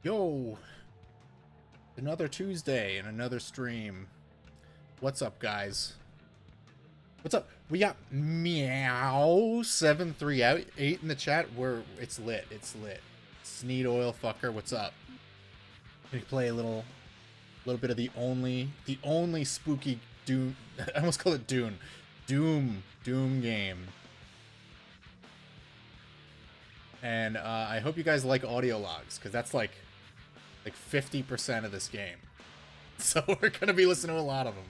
Yo! Another Tuesday and another stream. What's up, guys? What's up? We got Meow738 in the chat. It's lit. It's lit. Sneed oil fucker, what's up? We play a little bit of the only spooky Doom. I almost call it Doom game. And I hope you guys like audio logs, because that's like 50% of this game. So we're gonna be listening to a lot of them.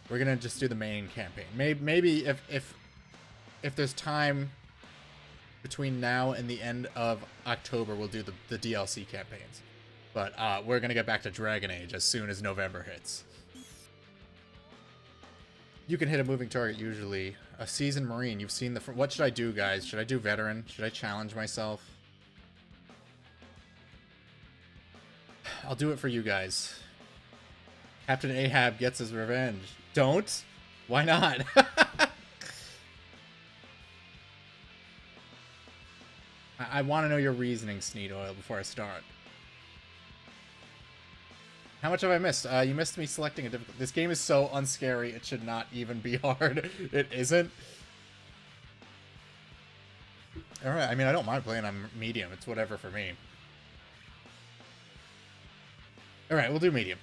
We're gonna just do the main campaign. Maybe if there's time between now and the end of October, we'll do the DLC campaigns. But we're gonna get back to Dragon Age as soon as November hits. You can hit a moving target usually. A seasoned Marine. You've seen the... What should I do, guys? Should I do veteran? Should I challenge myself? I'll do it for you guys. Captain Ahab gets his revenge. Don't? Why not? I want to know your reasoning, Sneed Oil, before I start. How much have I missed? You missed me selecting a difficult... This game is so unscary, it should not even be hard. It isn't. Alright, I mean, I don't mind playing on medium. It's whatever for me. Alright, we'll do medium.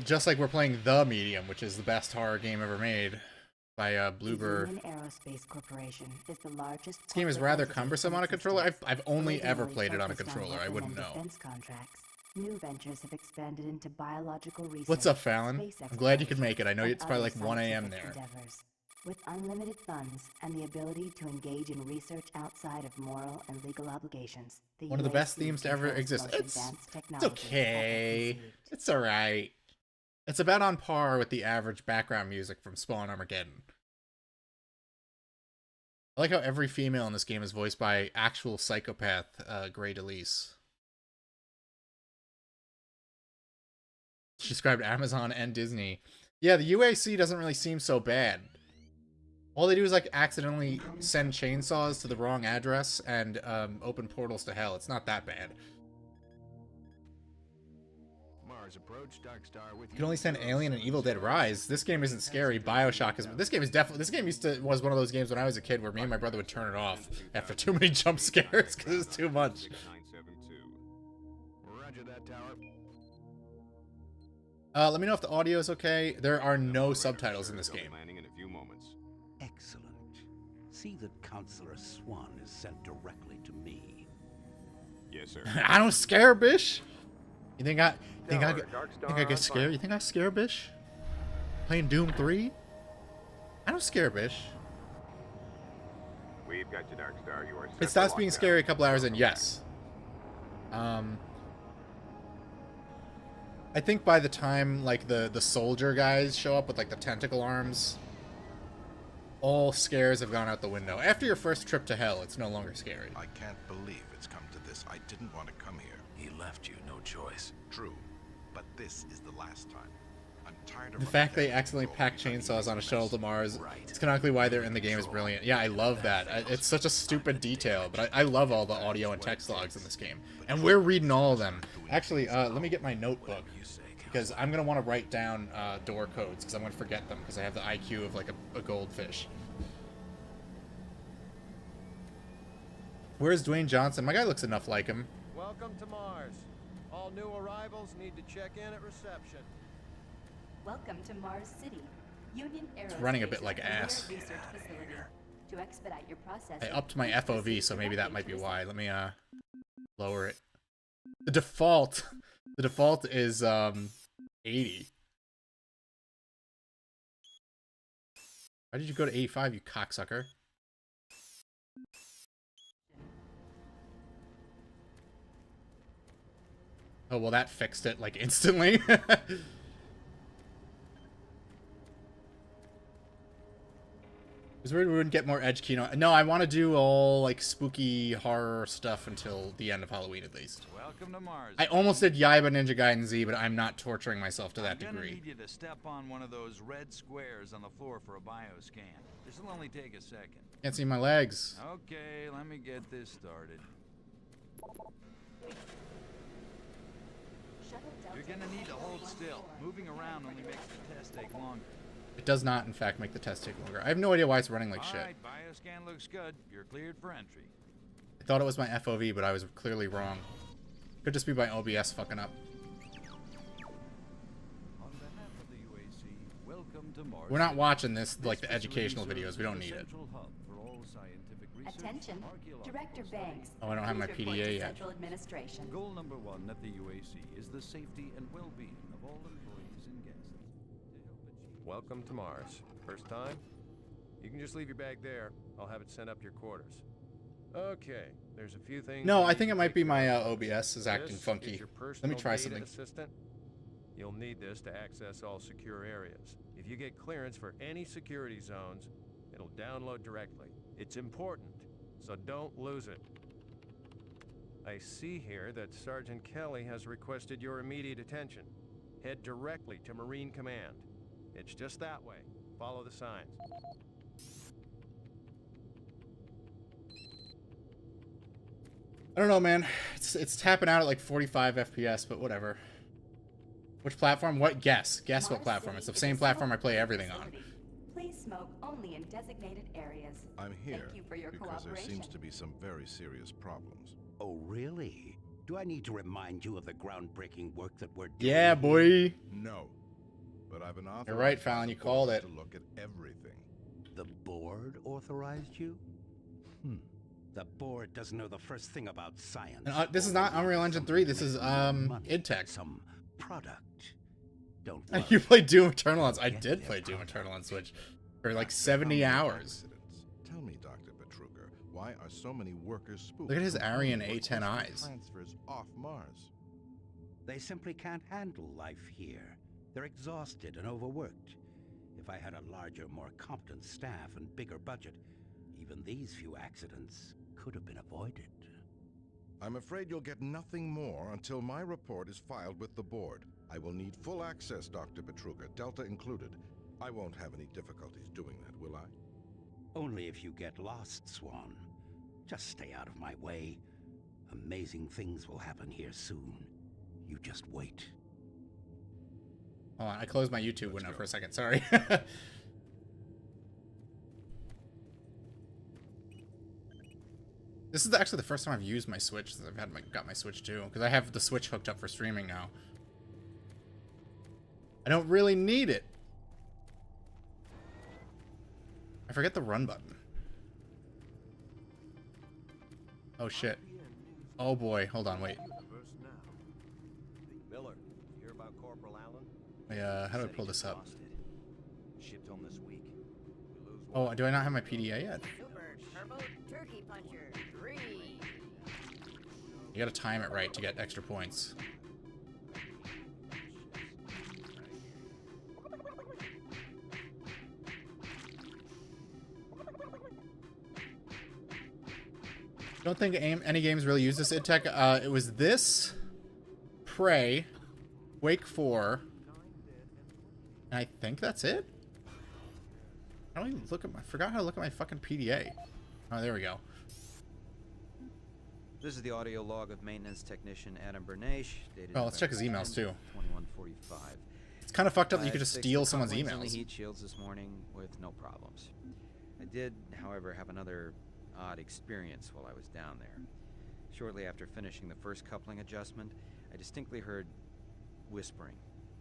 Just like we're playing The Medium, which is the best horror game ever made by Bluebird. Aerospace Corporation is the largest... This game is rather cumbersome on a controller. I've only ever played it on a controller. I wouldn't know. New ventures have expanded into biological research. What's up, Fallon? I'm glad you could make it. I know it's probably like 1 a.m. there. With unlimited funds and the ability to engage in research outside of moral and legal obligations. One of the best themes to ever exist. It's okay. It's alright. It's about on par with the average background music from Spawn Armageddon. I like how every female in this game is voiced by actual psychopath Grey DeLise. She described Amazon and Disney. Yeah, the UAC doesn't really seem so bad. All they do is like accidentally send chainsaws to the wrong address and open portals to hell. It's not that bad. Mars approach, Dark Star with you can only send Alien and Evil Dead Rise. This game isn't scary. BioShock is. This game is definitely. This game was one of those games when I was a kid where me and my brother would turn it off after too many jump scares because it was too much. Roger that, tower. Let me know if the audio is okay. There are no subtitles in this game. Excellent. See that Counselor Swan is sent directly to me. Yes, sir. I don't scare, bish. You think I get scared? You think I scare, bish? Playing Doom 3? I don't scare, bish. We've got you, Dark Star. You are. It stops being scary a couple hours in. Yes. I think by the time like the soldier guys show up with like the tentacle arms, all scares have gone out the window. After your first trip to hell, it's no longer scary. I can't believe it's come to this. I didn't want to come here. He left you no choice. True, but this is the last time. I'm tired of the fact they accidentally pack chainsaws on a shuttle to Mars. It's canonically why they're in the game is brilliant. Yeah, I love that. It's such a stupid detail, but I love all the audio and text logs in this game. And we're reading all of them. Actually, let me get my notebook, because I'm going to want to write down door codes, because I'm going to forget them, because I have the IQ of like a goldfish. Where's Dwayne Johnson? My guy looks enough like him. Welcome to Mars. All new arrivals need to check in at reception. Welcome to Mars City. Union Aerospace It's running a bit like ass. Research facility. To expedite your process, I upped my FOV, so maybe that might be why. Let me lower it. The default is 80. Why did you go to 85, you cocksucker? Oh, well, that fixed it, like, instantly. I was worried we wouldn't get more Edge Kino. No, I want to do all, like, spooky horror stuff until the end of Halloween, at least. Welcome to Mars. I almost did Yaiba Ninja Gaiden Z, but I'm not torturing myself to that I'm gonna degree. need you to step on one of those red squares on the floor for a bioscan. This'll only take a second. Can't see my legs. Okay, let me get this started. You're gonna need to hold still. Moving around only makes the test take longer. It does not, in fact, make the test take longer. I have no idea why it's running like shit. Alright, bioscan looks good. You're cleared for entry. I thought it was my FOV, but I was clearly wrong. Could just be my OBS fucking up. On behalf of the UAC, welcome to Mars. We're not watching this, like, the educational videos. We don't need it. Attention, Director Banks. Oh, I don't have my Please report PDA to yet. Central Administration. Goal number 1 at the UAC is the safety and well-being of all employees and guests. Welcome to Mars. First time? You can just leave your bag there. I'll have it sent up to your quarters. Okay, there's a few things. No, you I need think to it might take be care my of. OBS is acting This funky. is your Let me personal try data something. assistant. You'll need this to access all secure areas. If you get clearance for any security zones, it'll download directly. It's important, so don't lose it. I see here that Sergeant Kelly has requested your immediate attention. Head directly to Marine Command. It's just that way. Follow the signs. I don't know, man. It's tapping out at like 45 FPS, but whatever. Which platform? What? Guess what platform. It's the same platform I play everything on. Please smoke only in designated areas. I'm here Thank you for your because there cooperation. seems to be some very serious problems. Oh, really? Do I need to remind you of the groundbreaking work that we're doing? Yeah, boy. No. But I've been authorized. You're right, Fallon, by you the called board it. To look at everything. The board authorized you? The board doesn't know the first thing about science. And, this is not Unreal Engine 3. This is IdTech. Some product. Don't You worry. played Doom Eternal on. I Get did their play Doom product. Eternal on Switch for like After 70 how many hours. accidents? Tell me, Dr. Petruger, why are so many workers spooked? Look at his from Aryan unreported A10 eyes. transfers off Mars. They simply can't handle life here. They're exhausted and overworked. If I had a larger, more competent staff and bigger budget, even these few accidents could have been avoided. I'm afraid you'll get nothing more until my report is filed with the board. I will need full access, Dr. Petruger, Delta included. I won't have any difficulties doing that, will I? Only if you get lost, Swan. Just stay out of my way. Amazing things will happen here soon. You just wait. Hold on, I closed my YouTube window for a second. Sorry. This is actually the first time I've used my Switch since I've got my Switch too, because I have the Switch hooked up for streaming now. I don't really need it. I forget the run button. Oh shit. Oh boy, hold on, wait. Miller, you hear about Corporal Allen? How do I pull this up? Shipped home this week. We lose Oh, do I not have my PDA yet? Super Turbo Turkey Puncher 3. You gotta time it right to get extra points. Don't think any games really use this IdTech. It was this, Prey, Quake 4, and I think that's it. How do I look at I forgot how to look at my fucking PDA. Oh, there we go. This is the audio log of maintenance technician Adam Bernache. Dated Oh, let's check his November emails, too. 21:45. It's kind of fucked up that you could I just fixed steal the someone's couplings on the emails. heat shields this morning with no problems. I did, however, have another odd experience while I was down there. Shortly after finishing the first coupling adjustment, I distinctly heard whispering.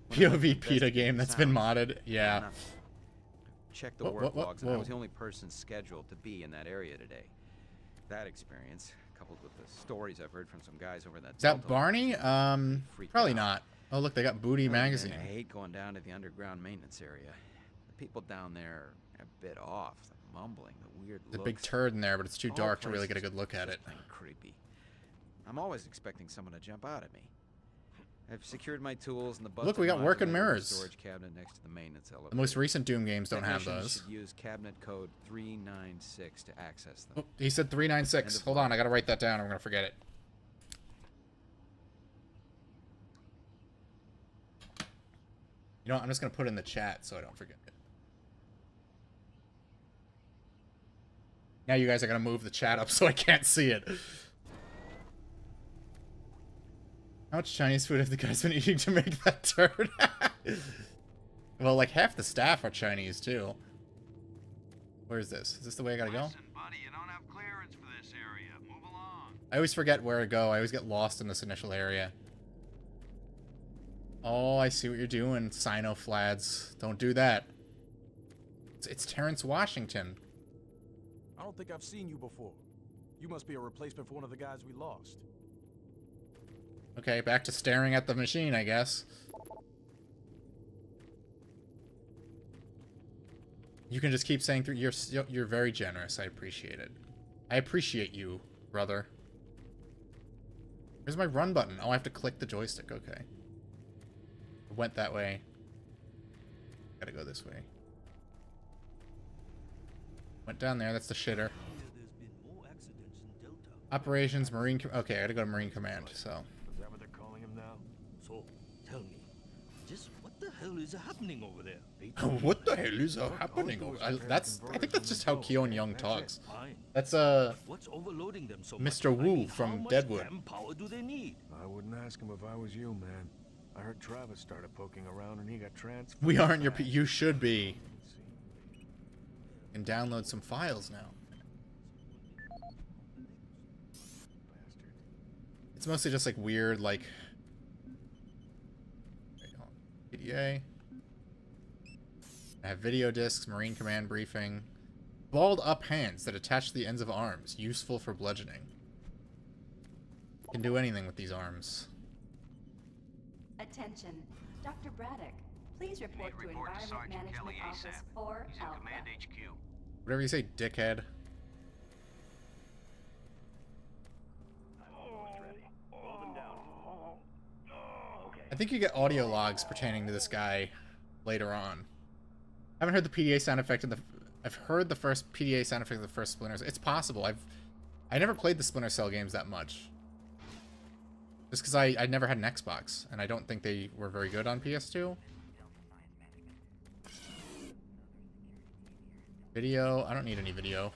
When I went to POV PETA investigate game the that's been sounds, modded. Yeah. nothing. checked the Whoa, work whoa, logs, and I whoa. was the only person scheduled to be in that area today. That experience, coupled with the stories I've heard from some guys over that Is that Delta Barney? freaked Probably out. not. Oh, look, they got Booty Other than that, magazine. I hate going down to the underground maintenance area. The people down there are a bit off. The mumbling, the weird There's a looks. big turd in there, but it's too All dark to really get a places good look at it. just plain creepy. I'm always expecting someone to jump out at me. I've secured my tools in the Look, we got busted working modulator mirrors. storage cabinet next to the maintenance elevator. The most recent Doom games don't have Technicians those. should use cabinet code 396 to access them. Oh, he said 396. End of Hold on, line. I gotta write that down. I'm gonna forget it. You know what? I'm just gonna put it in the chat so I don't forget it. Now you guys are gonna move the chat up so I can't see it. How much Chinese food have the guys been eating to make that turd? Well, like half the staff are Chinese too. Where is this? Is this the way I gotta go? Listen, buddy, you don't have clearance for this area. Move along. I always forget where to go. I always get lost in this initial area. Oh, I see what you're doing, Sinoflads. Don't do that. It's Terrence Washington. I don't think I've seen you before. You must be a replacement for one of the guys we lost. Okay, back to staring at the machine, I guess. You can just keep saying through. You're very generous. I appreciate it. I appreciate you, brother. Where's my run button? Oh, I have to click the joystick. Okay. I went that way. Gotta go this way. Went down there. That's the shitter. Operations, Marine. Okay, I gotta go to Marine Command. So. Is that what they're calling him now? So, tell me, just what the hell is happening over there? What the hell is happening? I think that's just how Keon Young talks. Fine. That's What's overloading them so Mr. much? Wu how from much Deadwood. damn power do they need? I wouldn't ask him if I was you, man. I heard Travis started poking around and he got transferred. We aren't your. You should be. And download some files now. It's mostly just like weird, like. PDA. I have video discs, Marine Command briefing. Balled up hands that attach to the ends of arms, useful for bludgeoning. Can do anything with these arms. Attention. Dr. Braddock, please report to Environment Management Office 4 Alpha. Whatever you say, dickhead. I think you get audio logs pertaining to this guy later on. I haven't heard the PDA sound effect in the. I've heard the first PDA sound effect of the first Splinter. It's possible. I never played the Splinter Cell games that much. Just because I never had an Xbox, and I don't think they were very good on PS2. Video. I don't need any video.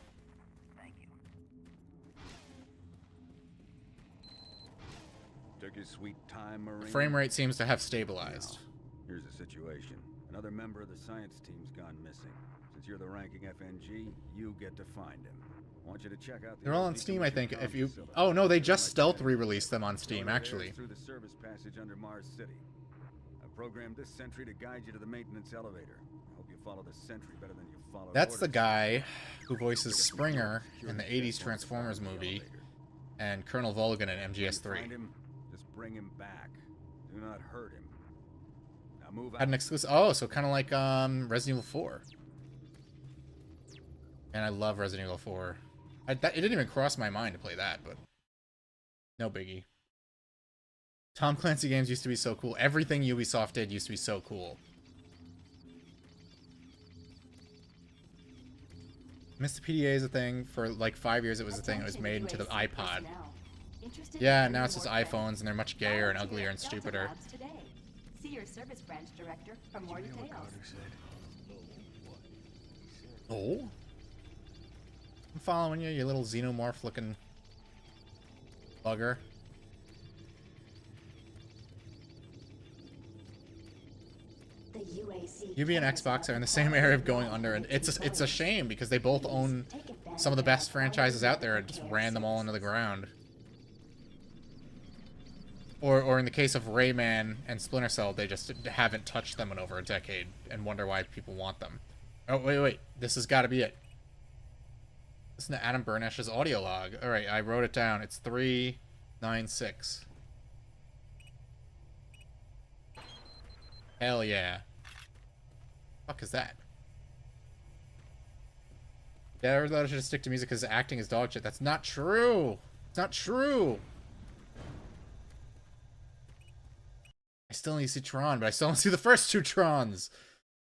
Took your sweet time, Marine. The frame rate seems to have stabilized. Here's the situation. Another member of the science team's gone missing. Since you're the ranking FNG, you get to find him. I want you to check out the They're all on Steam, I think. If you. Oh no, they just stealth re-released them on Steam, actually. Through the service passage under Mars City. I programmed this sentry to guide you to the maintenance elevator. I hope you follow the sentry better than you follow. That's the guy who voices Springer in the 80s Transformers movie and Colonel Volgan in MGS3. Find him, just bring him back. Do not hurt him. Now move Had an out. exclusive. Oh, so kind of like Resident Evil 4. And I love Resident Evil 4. It didn't even cross my mind to play that, but no biggie. Tom Clancy games used to be so cool. Everything Ubisoft did used to be so cool. Mr. PDA is a thing. For like 5 years it was a thing. It was made into the iPod. Yeah, now it's just iPhones, and they're much gayer and uglier and stupider. See your service branch director for more details. Oh? I'm following you, you little xenomorph looking bugger. UB and Xbox are in the same area of going under, and it's a shame because they both own some of the best franchises out there and just ran them all into the ground. Or in the case of Rayman and Splinter Cell, they just haven't touched them in over a decade and wonder why people want them. Oh, wait. This has got to be it. Listen to Adam Burnash's audio log. All right, I wrote it down. It's 396. Hell yeah. Fuck is that? Yeah, I thought I should stick to music because acting is dog shit. That's not true. It's not true. I still need to see Tron, but I still don't see the first two Trons.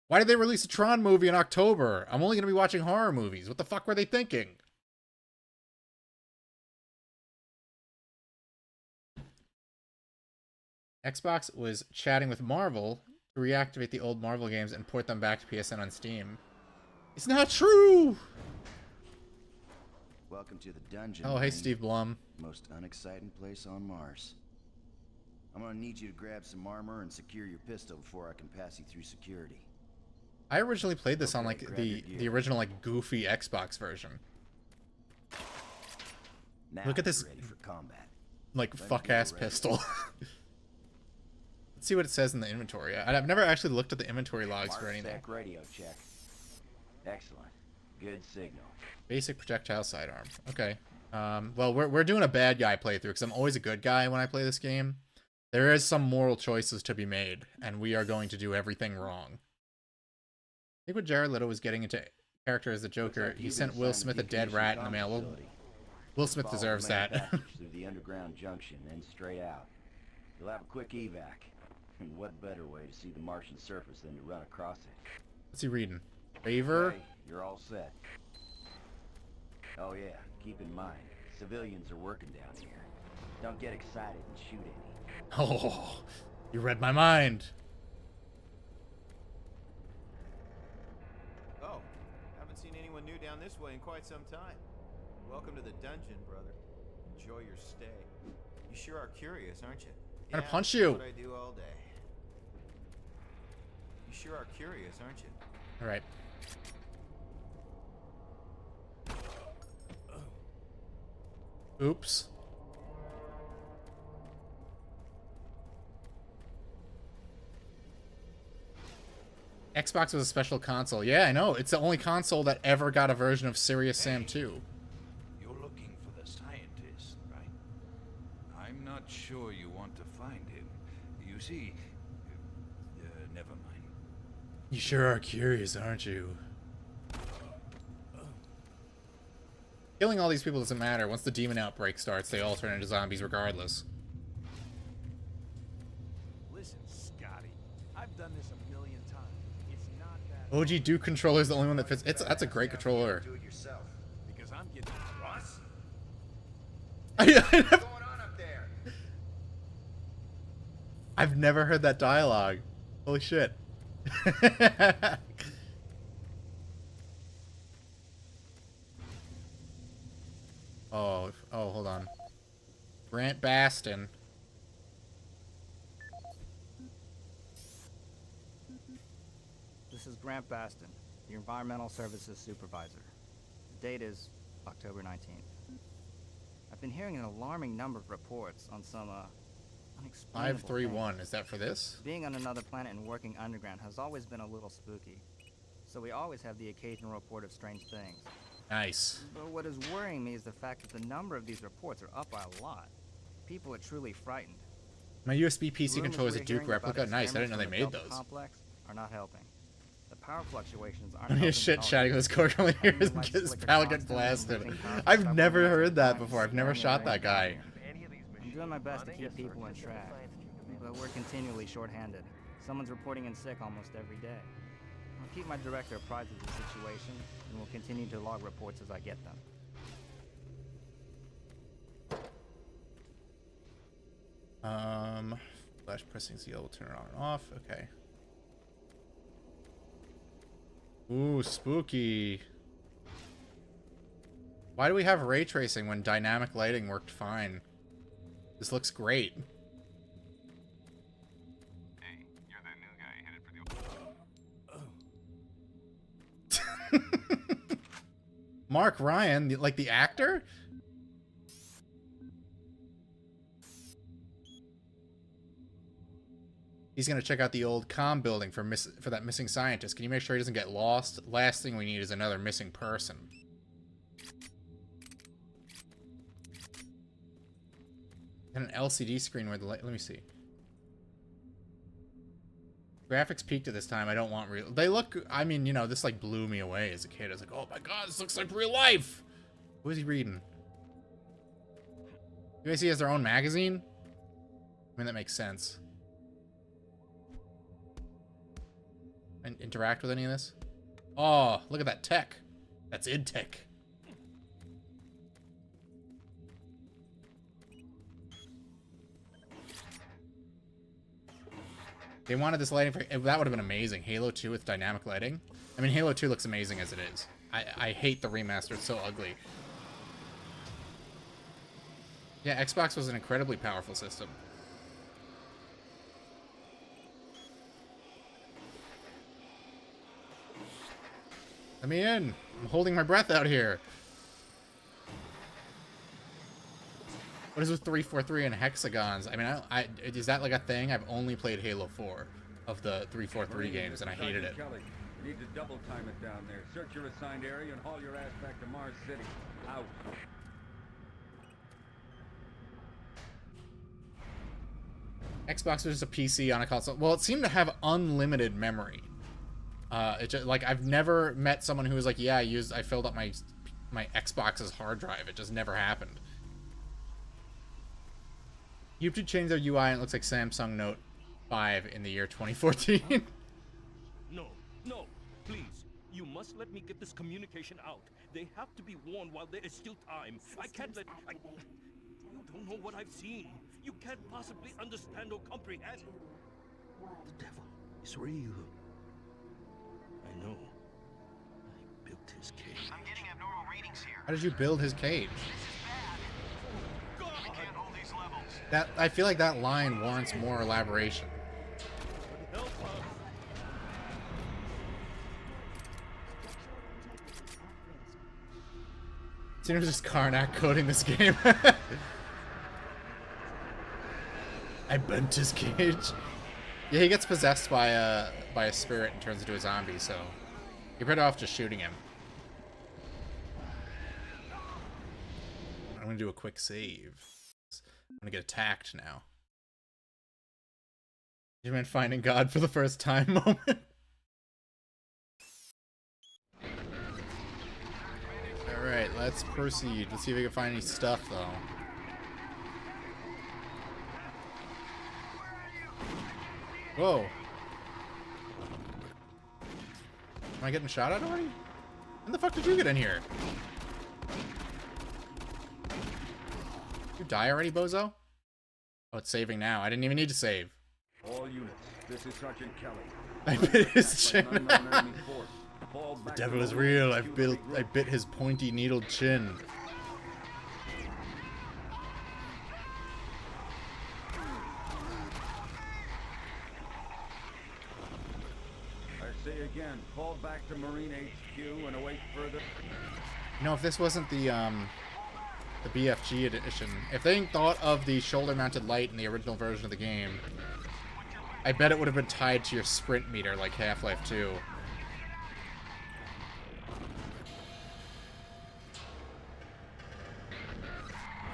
Why did they release a Tron movie in October? I'm only going to be watching horror movies. What the fuck were they thinking? Xbox was chatting with Marvel to reactivate the old Marvel games and port them back to PSN on Steam. It's not true! Welcome to the dungeon. Oh, hey, Steve Blum. Most unexciting place on Mars. I'm gonna need you to grab some armor and secure your pistol before I can pass you through security. I originally played this on like the original like goofy Xbox version. Now look at this ready for combat. Like fuck ass pistol. Let's see what it says in the inventory. I've never actually looked at the inventory logs for anything. Radio check. Excellent. Good signal. Basic projectile sidearm. Okay. Well, we're doing a bad guy playthrough because I'm always a good guy when I play this game. There is some moral choices to be made, and we are going to do everything wrong. I think when Jared Leto was getting into character as the Joker, he sent Will Smith a dead rat in the mail. Will Smith deserves that. Through the underground junction, then straight out. You'll have a quick evac. And what better way to see the Martian surface than to run across it? What's he reading? Favor? Okay, you're all set. Oh yeah, keep in mind, civilians are working down here. Don't get excited and shoot any. Oh, you read my mind. Oh, haven't seen anyone new down this way in quite some time. Welcome to the dungeon, brother. Enjoy your stay. You sure are curious, aren't you? I'm gonna punch you. That's what I do all day. You sure are curious, aren't you? All right. Oops. Xbox was a special console. Yeah, I know. It's the only console that ever got a version of Serious Sam 2. You're looking for the scientist, right? I'm not sure you want to find him. You see, never mind. You sure are curious, aren't you? Killing all these people doesn't matter. Once the demon outbreak starts, they all turn into zombies regardless. Listen, Scotty, I've done this a million times. It's not that OG Duke controller is the only one that fits. That's a great controller. Do it yourself. because I'm getting Ross. What's going on up there? I've never heard that dialogue. Holy shit. Oh, hold on. Grant Baston. This is Grant Baston, your Environmental Services Supervisor. The date is October 19th. I've been hearing an alarming number of reports on some, unexplainable 531, things. is that for this? Being on another planet and working underground has always been a little spooky, so we always have the occasional report of strange things. Nice. But what is worrying me is the fact that the number of these reports are up by a lot. People are truly frightened. My USB PC Rumors controller is a we're Duke hearing about replica. Nice, I didn't know they experiments made from the those. complex are not helping. The power fluctuations aren't I helping need shit at all. chatting with this cord only here Having the lights his flicker pallet get constantly and blasted. losing power I've for never several heard that times before. I've is never slowing shot everything that guy. down. I'm doing my best to keep people in track, but we're continually short-handed. Someone's reporting in sick almost every day. I'll keep my director apprised of the situation, and will continue to log reports as I get them. Flash pressing ZL will turn it on and off. Okay. Ooh, spooky. Why do we have ray tracing when dynamic lighting worked fine? This looks great. Hey, you're that new guy headed for the... Mark Ryan, like the actor? He's gonna check out the old comm building for that missing scientist. Can you make sure he doesn't get lost? Last thing we need is another missing person. And an LCD screen where the light. Let me see. Graphics peaked at this time. I don't want real. They look. I mean, you know, this like blew me away as a kid. I was like, oh my god, this looks like real life. What is he reading? You guys see he has their own magazine? I mean, that makes sense. And interact with any of this? Oh, look at that tech. That's id tech. They wanted this lighting for... That would have been amazing. Halo 2 with dynamic lighting. I mean, Halo 2 looks amazing as it is. I hate the remaster. It's so ugly. Yeah, Xbox was an incredibly powerful system. Let me in. I'm holding my breath out here. What is with 343 and hexagons? I mean, is that like a thing? I've only played Halo 4 of the 343 games, and I hated it. Kelly, you need to double time it down there. Search your assigned area and haul your ass back to Mars City. Out. Xbox was just a PC on a console. Well, it seemed to have unlimited memory. It just, like, I've never met someone who was like, yeah, I filled up my Xbox's hard drive. It just never happened. YouTube changed their UI and it looks like Samsung Note 5 in the year 2014. No, please. You must let me get this communication out. They have to be warned while there is still time. I can't let... You don't know what I've seen. You can't possibly understand or comprehend. The devil is real. I know. I built his cage. I'm getting abnormal readings here. How did you build his cage? I can't hold these levels. That I feel like that line warrants more elaboration. Seems just Karnak coding this game. I bent his cage. Yeah, he gets possessed by a spirit and turns into a zombie, so you're better off just shooting him. I'm gonna do a quick save. I'm gonna get attacked now. You meant finding God for the first time moment. Alright, let's proceed. Let's see if we can find any stuff, though. Whoa. Am I getting shot at already? When the fuck did you get in here? You die already, bozo? Oh, it's saving now. I didn't even need to save. All units, this is Sergeant Kelly. I bit his chin. The devil is real. I bit his pointy needled chin. I say again, fall back to Marine HQ and await further. You know, if this wasn't the BFG edition, if they thought of the shoulder-mounted light in the original version of the game, I bet it would have been tied to your sprint meter like Half-Life 2.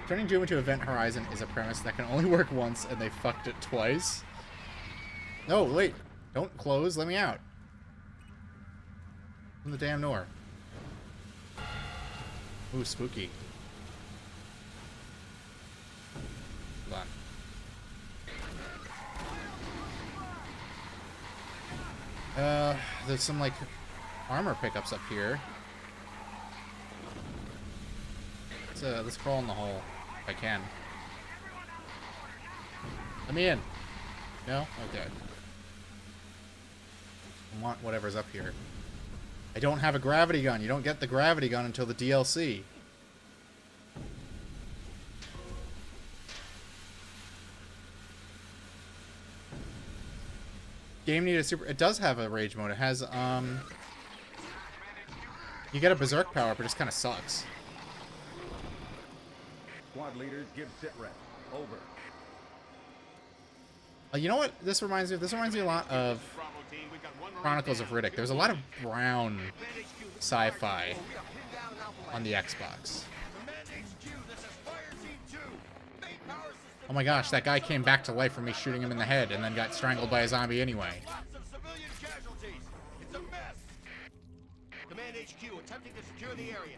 Turning Doom into Event Horizon is a premise that can only work once, and they fucked it twice. No, wait. Don't close. Let me out. From the damn door. Ooh, spooky. Hold on. There's some, like, armor pickups up here. Let's crawl in the hole, if I can. Let me in. No? Okay. I want whatever's up here. I don't have a gravity gun. You don't get the gravity gun until the DLC. Game needed a super... It does have a rage mode. It has, you get a berserk power, but it just kind of sucks. Squad leaders, give sit rep. Over. You know what this reminds me of? This reminds me a lot of Chronicles of Riddick. There's a lot of brown sci-fi on the Xbox. Oh my gosh, that guy came back to life from me shooting him in the head and then got strangled by a zombie anyway. Command HQ attempting to secure the area.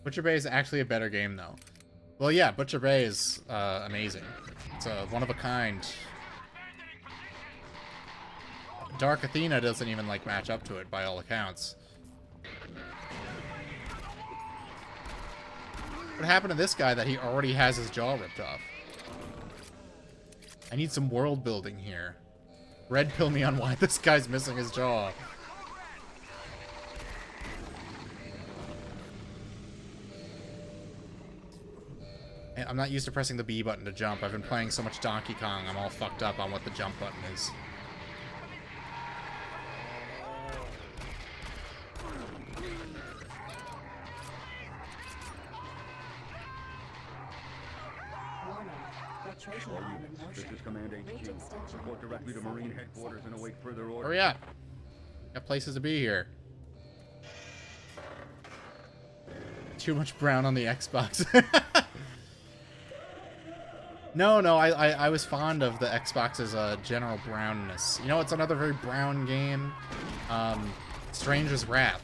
Butcher Bay is actually a better game, though. Well, yeah, Butcher Bay is amazing. It's a one-of-a-kind. Dark Athena doesn't even, like, match up to it, by all accounts. What happened to this guy that he already has his jaw ripped off? I need some world building here. Red pill me on why this guy's missing his jaw. I'm not used to pressing the B button to jump. I've been playing so much Donkey Kong, I'm all fucked up on what the jump button is. This is Command HQ. Report directly to Marine Headquarters and await further orders. Hurry up. Got places to be here. Too much brown on the Xbox. No, I was fond of the Xbox's general brownness. You know, it's another very brown game. Stranger's Wrath.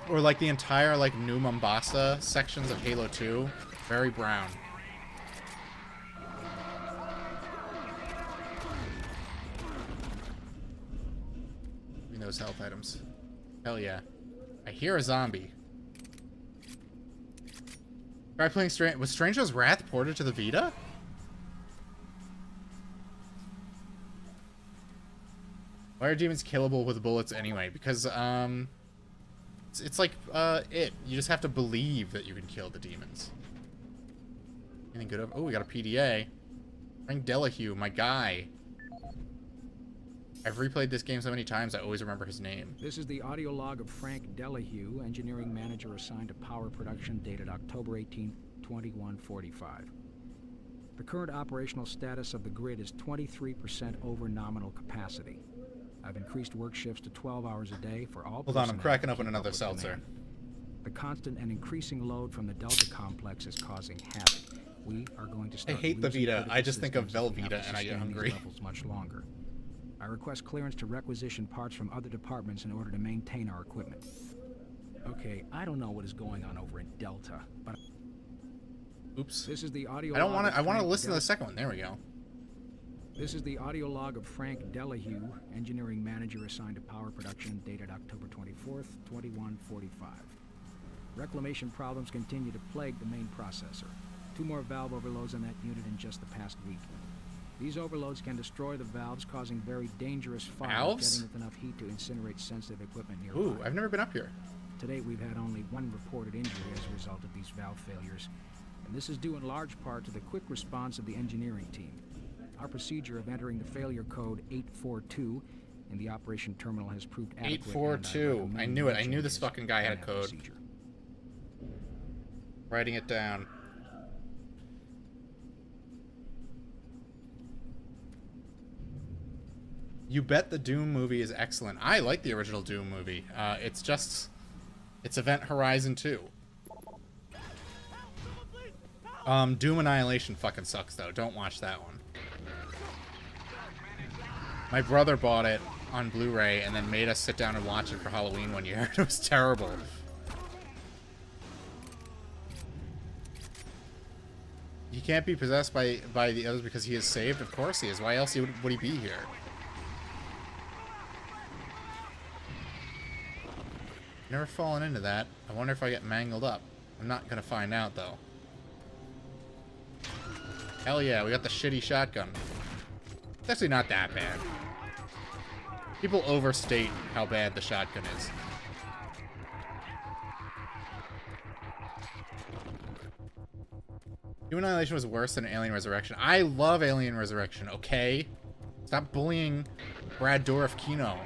Or like the entire like New Mombasa sections of Halo 2, very brown. Give me those health items. Hell yeah. I hear a zombie. Try playing was Stranger's Wrath ported to the Vita? Why are demons killable with bullets anyway? Because, it's like, it. You just have to believe that you can kill the demons. Anything good over? Oh, we got a PDA. Frank Delahue, my guy. I've replayed this game so many times, I always remember his name. This is the audio log of Frank Delahue, engineering manager assigned to power production, dated October 18, 2145. The current operational status of the grid is 23% over nominal capacity. I've increased work shifts to 12 hours a day for all. Hold on, I'm cracking open another seltzer. The constant and increasing load from the Delta complex is causing havoc. We are going to start. I hate the Vita. I just think of Velveeta and I get hungry. Much longer. I request clearance to requisition parts from other departments in order to maintain our equipment. Okay, I don't know what is going on over in Delta, but oops. This is the audio. I don't want to. I want to listen to the second one. There we go. This is the audio log of Frank Delahue, engineering manager assigned to power production, dated October 24th, 2145. Reclamation problems continue to plague the main processor. 2 more valve overloads on that unit in just the past week. These overloads can destroy the valves, causing very dangerous fire, Valves? getting with enough heat to incinerate sensitive equipment nearby. Ooh, I've never been up here. To date, we've had only 1 reported injury as a result of these valve failures, and this is due in large part to the quick response of the engineering team. Our procedure of entering the failure code 842 in the operation terminal has proved adequate. 842. I knew it. I knew this fucking guy had a code. Procedure. Writing it down. You bet the Doom movie is excellent. I like the original Doom movie. It's Event Horizon 2. Doom Annihilation fucking sucks though. Don't watch that one. My brother bought it on Blu-ray and then made us sit down and watch it for Halloween one year. It was terrible. He can't be possessed by the others because he is saved? Of course he is. Why else would he be here? Never fallen into that. I wonder if I get mangled up. I'm not gonna find out though. Hell yeah, we got the shitty shotgun. It's actually not that bad. People overstate how bad the shotgun is. Human Annihilation was worse than Alien Resurrection. I love Alien Resurrection, okay? Stop bullying Brad Dourif Kino.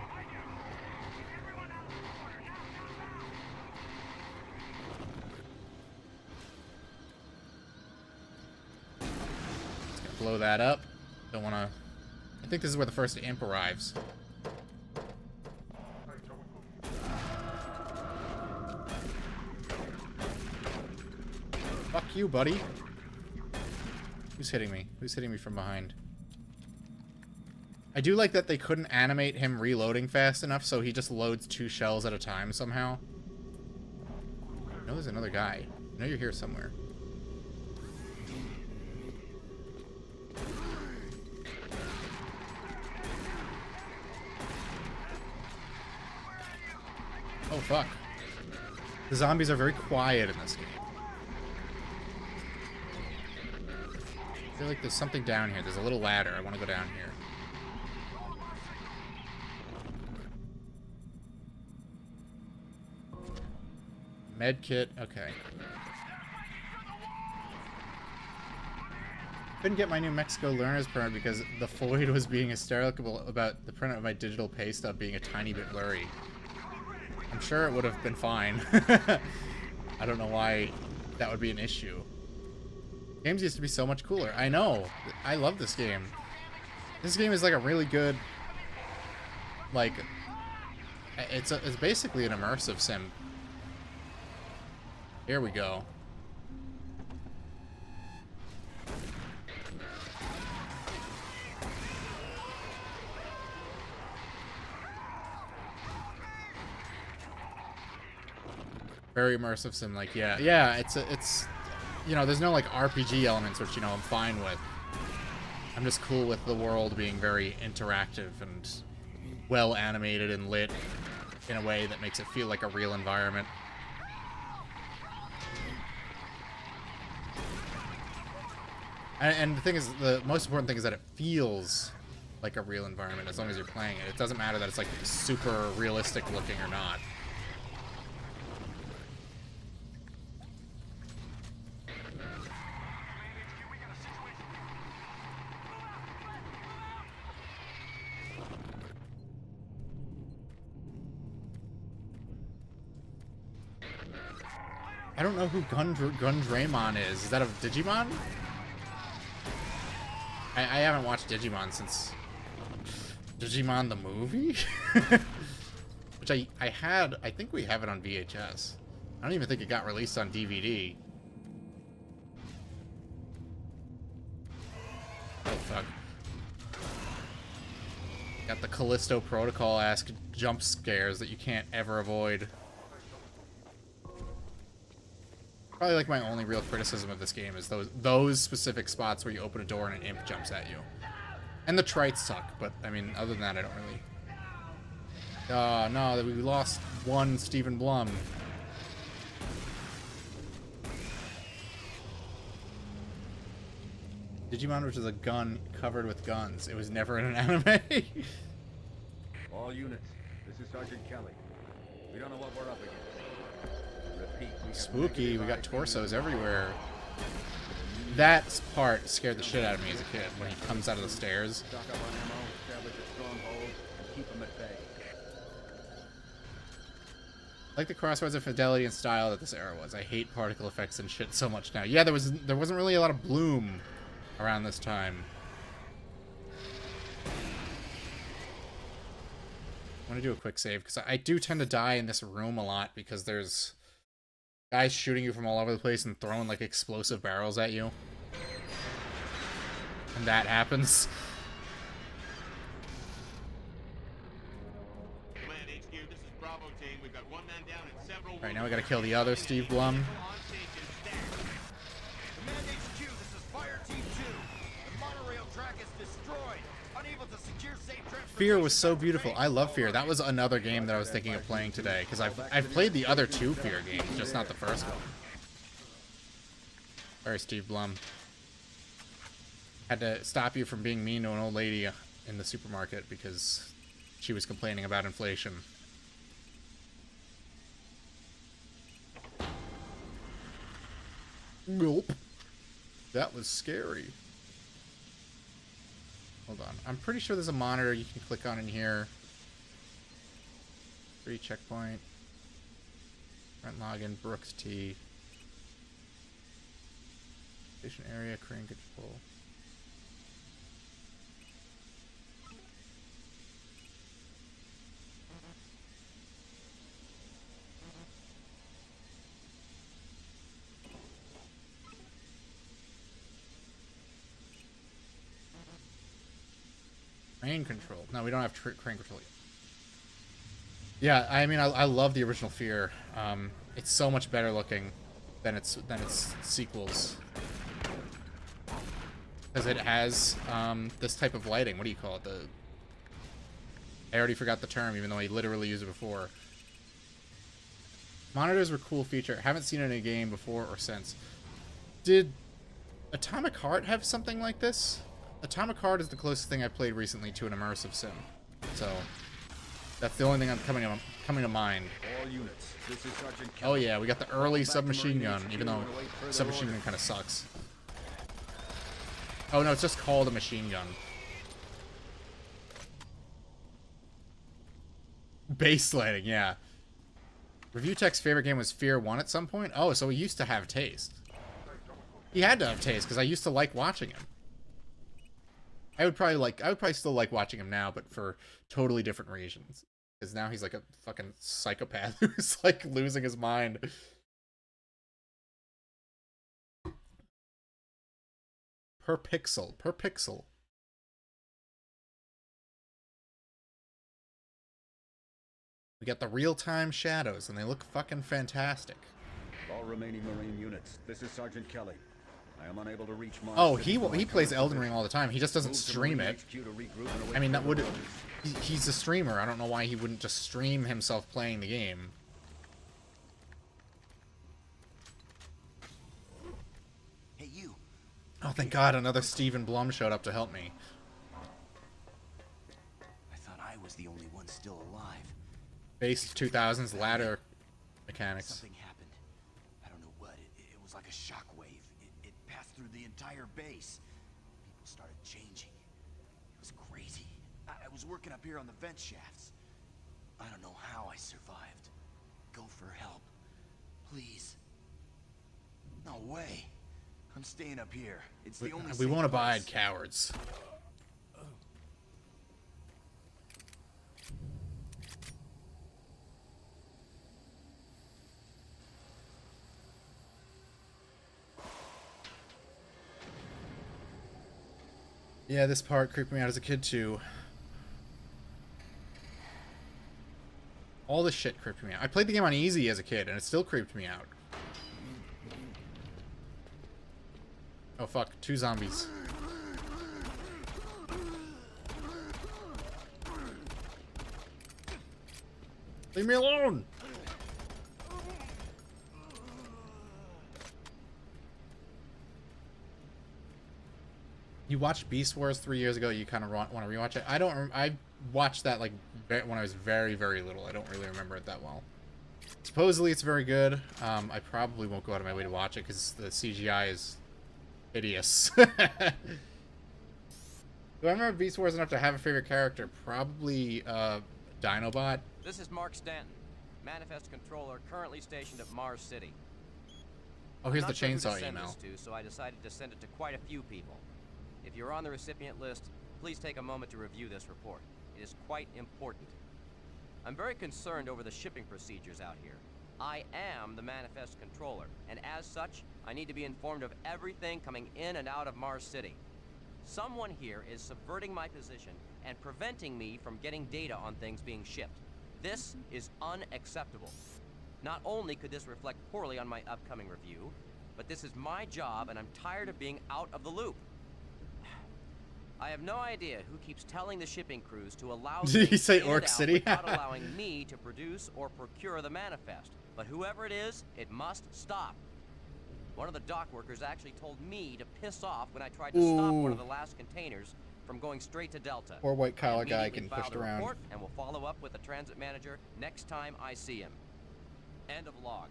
Just gonna blow that up. Don't wanna... I think this is where the first imp arrives. Fuck you, buddy. Who's hitting me? Who's hitting me from behind? I do like that they couldn't animate him reloading fast enough, so he just loads 2 shells at a time somehow. I know there's another guy. I know you're here somewhere. Oh, fuck. The zombies are very quiet in this game. I feel like there's something down here. There's a little ladder. I want to go down here. Med kit. Okay. Couldn't get my New Mexico learner's permit because the Floyd was being hysterical about the print of my digital pay stub being a tiny bit blurry. I'm sure it would have been fine. I don't know why that would be an issue. Games used to be so much cooler. I know. I love this game. This game is like a really good, like, it's basically an immersive sim. Here we go. Very immersive sim, like, yeah, it's, you know, there's no, like, RPG elements, which, you know, I'm fine with. I'm just cool with the world being very interactive and well animated and lit in a way that makes it feel like a real environment. And the thing is, the most important thing is that it feels like a real environment as long as you're playing it. It doesn't matter that it's, like, super realistic looking or not. I don't know who Gundraymon is. Is that a Digimon? I haven't watched Digimon since Digimon the movie? Which I think we have it on VHS. I don't even think it got released on DVD. Oh, fuck. Got the Callisto Protocol-esque jump scares that you can't ever avoid. Probably like my only real criticism of this game is those specific spots where you open a door and an imp jumps at you. And the trites suck, but I mean, other than that, I don't really... no, we lost one Stephen Blum. Digimon, which is a gun covered with guns. It was never in an anime. All units, this is Sergeant Kelly. We don't know what we're up against. Repeat, Spooky, we got torsos everywhere. That part scared the shit out of me as a kid, when he comes out of the stairs. Stock up on ammo, establish a stronghold, and keep them at bay. Like the crossroads of fidelity and style that this era was. I hate particle effects and shit so much now. Yeah, there wasn't really a lot of bloom around this time. I want to do a quick save, because I do tend to die in this room a lot, because there's guys shooting you from all over the place and throwing, like, explosive barrels at you. And that happens. Alright, now we gotta kill the other Steve Blum. Fear was so beautiful. I love Fear. That was another game that I was thinking of playing today, because I've played the other 2 Fear games, just not the first one. Sorry, Steve Blum. Had to stop you from being mean to an old lady in the supermarket because she was complaining about inflation. Gulp. That was scary. Hold on. I'm pretty sure there's a monitor you can click on in here. Free checkpoint. Front login, Brooks T. Station area, crane control. Crane control. No, we don't have crane control yet. Yeah, I mean, I love the original Fear. It's so much better looking than its sequels. Because it has this type of lighting. What do you call it? I already forgot the term, even though I literally used it before. Monitors were a cool feature. Haven't seen it in a game before or since. Did Atomic Heart have something like this? Atomic Heart is the closest thing I've played recently to an immersive sim. So that's the only thing coming to mind. All units, this is Sergeant Oh yeah, we got the early submachine gun, even though submachine gun kind of sucks. Oh no, it's just called a machine gun. Base lighting, yeah. Review Tech's favorite game was Fear 1 at some point? Oh, so he used to have taste. He had to have taste, because I used to like watching him. I would probably still like watching him now, but for totally different reasons. Because now he's like a fucking psychopath who's like losing his mind. Per pixel. Per pixel. We got the real-time shadows, and they look fucking fantastic. All remaining Marine units, this is Sergeant Kelly. I am unable to reach Mars. Oh, he plays Elden Ring all the time. He just doesn't stream it. I mean, that would... He's a streamer. I don't know why he wouldn't just stream himself playing the game. Hey, you. Oh, thank God, another Stephen Blum showed up to help me. I thought I was the only one still alive. Base 2000s ladder mechanics. Something happened. I don't know what. It was like a shockwave. It passed through the entire base. People started changing. It was crazy. I was working up here on the vent shafts. I don't know how I survived. Go for help. Please. No way. I'm staying up here. It's the only We won't safe abide, place. cowards. Yeah, this part creeped me out as a kid too. All this shit creeped me out. I played the game on easy as a kid, and it still creeped me out. Oh fuck, 2 zombies. Leave me alone! You watched Beast Wars 3 years ago. You kind of want to rewatch it. I watched that like when I was very, very little. I don't really remember it that well. Supposedly it's very good. I probably won't go out of my way to watch it because the CGI is hideous. Do I remember Beast Wars enough to have a favorite character? Probably Dinobot. This is Mark Stanton, Manifest Controller, currently stationed at Mars City. Oh, here's I'm the not sure who to chainsaw send email. this to, so I decided to send it to quite a few people. If you're on the recipient list, please take a moment to review this report. It is quite important. I'm very concerned over the shipping procedures out here. I am the Manifest Controller, and as such, I need to be informed of everything coming in and out of Mars City. Someone here is subverting my position and preventing me from getting data on things being shipped. This is unacceptable. Not only could this reflect poorly on my upcoming review, but this is my job and I'm tired of being out of the loop. I have no idea who keeps telling the shipping crews to allow Did he say in and Orc out City? without allowing me to produce or procure the manifest. But whoever it is, it must stop. One of the dock workers actually told me to piss off when I tried to stop one of the last containers from going straight to Delta. Poor white collar I guy immediately getting filed pushed a around. report and will follow up with the transit manager next time I see him. End of log.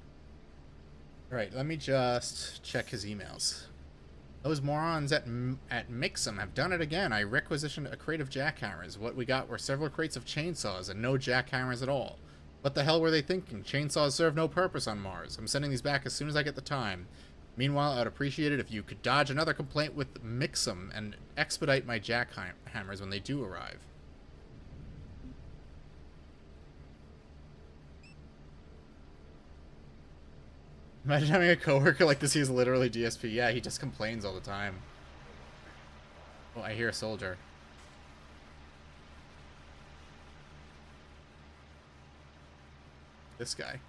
Alright, let me just check his emails. Those morons at Mixum have done it again. I requisitioned a crate of jackhammers. What we got were several crates of chainsaws and no jackhammers at all. What the hell were they thinking? Chainsaws serve no purpose on Mars. I'm sending these back as soon as I get the time. Meanwhile, I'd appreciate it if you could dodge another complaint with Mixum and expedite my jackhammers when they do arrive. Imagine having a coworker like this. He's literally DSP. Yeah, he just complains all the time. Oh, I hear a soldier. This guy.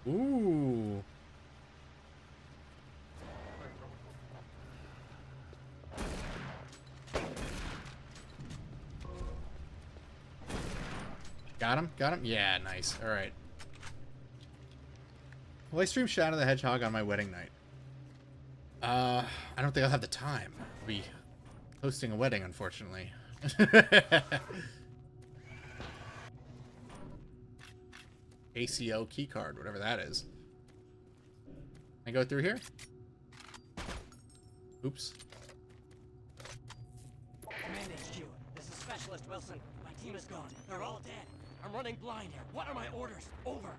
Ooh. Got him? Got him? Yeah, nice. All right. Will I stream Shadow the Hedgehog on my wedding night? I don't think I'll have the time. I'll be hosting a wedding, unfortunately. ACO keycard, whatever that is. Can I go through here? Oops. Command HQ, this is Specialist Wilson. My team is gone. They're all dead. I'm running blind here. What are my orders? Over.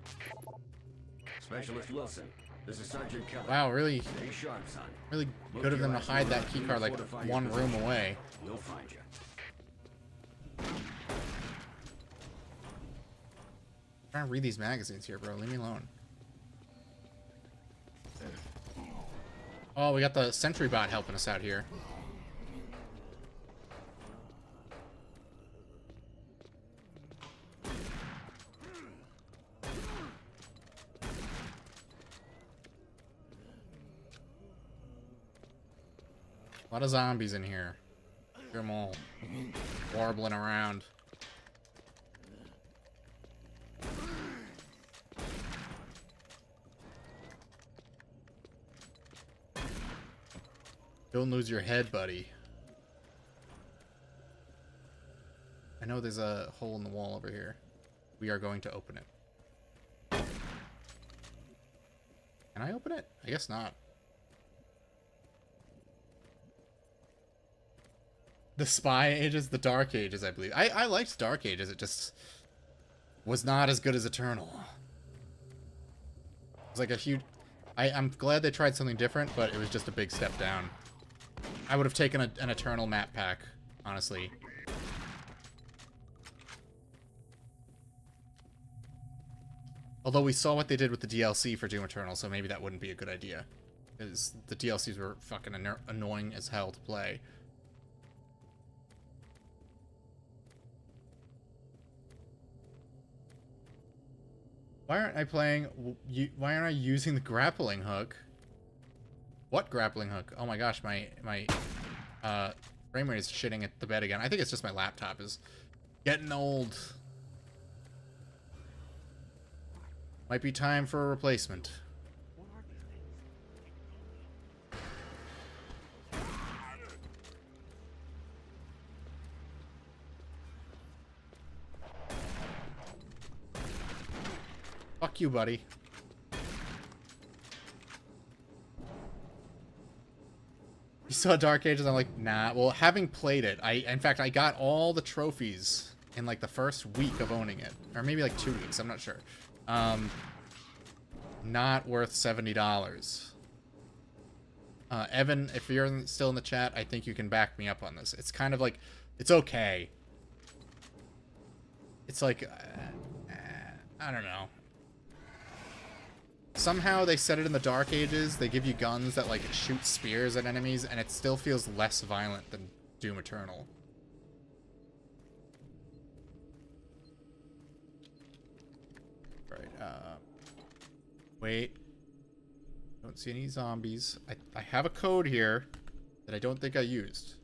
Specialist Wilson, this is Sergeant Kelly. Wow, really, Stay sharp, son. really good of them to hide that keycard like one room away. We'll find you. I'm trying to read these magazines here, bro. Leave me alone. Oh, we got the sentry bot helping us out here. A lot of zombies in here. Hear them all warbling around. Don't lose your head, buddy. I know there's a hole in the wall over here. We are going to open it. Can I open it? I guess not. The Spy Ages, the Dark Ages, I believe. I liked Dark Ages. It just was not as good as Eternal. It was like a huge... I'm glad they tried something different, but it was just a big step down. I would have taken an Eternal map pack, honestly. Although we saw what they did with the DLC for Doom Eternal, so maybe that wouldn't be a good idea. Because the DLCs were fucking annoying as hell to play. Why aren't I playing... Why aren't I using the grappling hook? What grappling hook? Oh my gosh, my frame rate is shitting at the bed again. I think it's just my laptop is getting old. Might be time for a replacement. Fuck you, buddy. You saw Dark Ages? I'm like, nah. Well, having played it, in fact, I got all the trophies in like the first week of owning it, or maybe like 2 weeks. I'm not sure. Not worth $70. Evan, if you're still in the chat, I think you can back me up on this. It's kind of like, it's okay. It's like, I don't know. Somehow they set it in the Dark Ages. They give you guns that like shoot spears at enemies, and it still feels less violent than Doom Eternal. Right. Wait. Don't see any zombies. I have a code here that I don't think I used.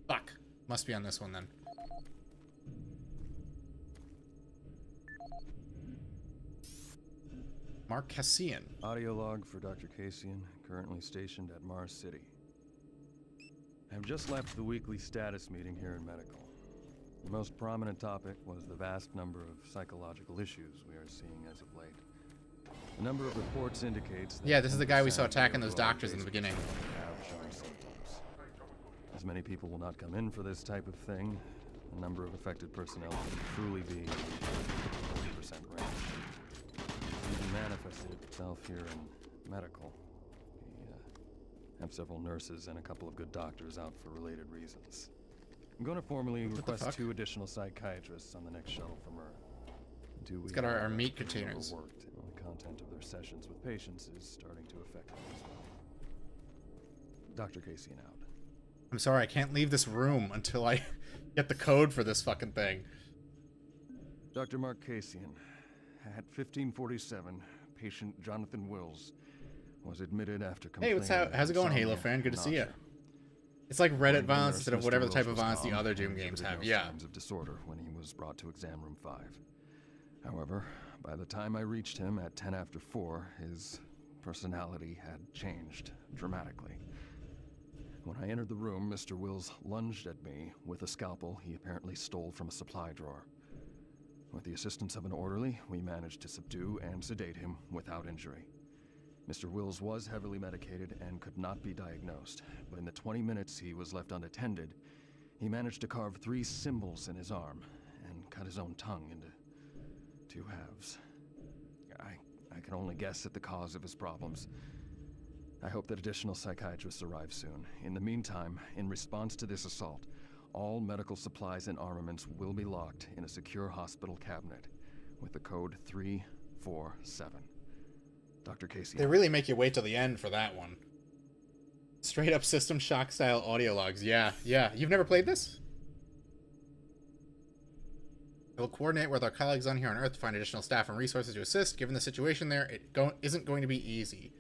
Fuck. Must be on this one then. Mark Cassian. Audio log for Dr. Cassian, currently stationed at Mars City. I have just left the weekly status meeting here in Medical. The most prominent topic was the vast number of psychological issues we are seeing as of late. The number of reports indicates that Yeah, this is the guy we saw 10% attacking those of all doctors in the beginning. have shown symptoms. As many people will not come in for this type of thing, the number of affected personnel can truly be in the 40% range. It's even manifested itself here in medical. We have several nurses and a couple of good doctors out for related reasons. I'm going to formally request 2 additional psychiatrists on the next shuttle from Earth. It's got our meat containers. Overworked, and the content of their sessions with patients is starting to affect them as well. Dr. Casey and out. I'm sorry, I can't leave this room until I get the code for this fucking thing. Dr. Mark Casian, at 1547, patient Jonathan Wills was admitted after complaining. Hey, how's it going, Halo fan? Good to see you. It's like Reddit violence instead of whatever the type of violence the other Doom games have. Yeah. Signs of disorder when he was brought to exam room 5. However, by the time I reached him at 10 after 4, his personality had changed dramatically. When I entered the room, Mr. Wills lunged at me with a scalpel he apparently stole from a supply drawer. With the assistance of an orderly, we managed to subdue and sedate him without injury. Mr. Wills was heavily medicated and could not be diagnosed, but in the 20 minutes he was left unattended, he managed to carve 3 symbols in his arm and cut his own tongue into 2 halves. I can only guess at the cause of his problems. I hope that additional psychiatrists arrive soon. In the meantime, in response to this assault, all medical supplies and armaments will be locked in a secure hospital cabinet with the code 347. Dr. Casey. They really make you wait till the end for that one. Straight up System Shock style audio logs. Yeah. You've never played this? We'll coordinate with our colleagues on here on Earth to find additional staff and resources to assist. Given the situation there, it isn't going to be easy.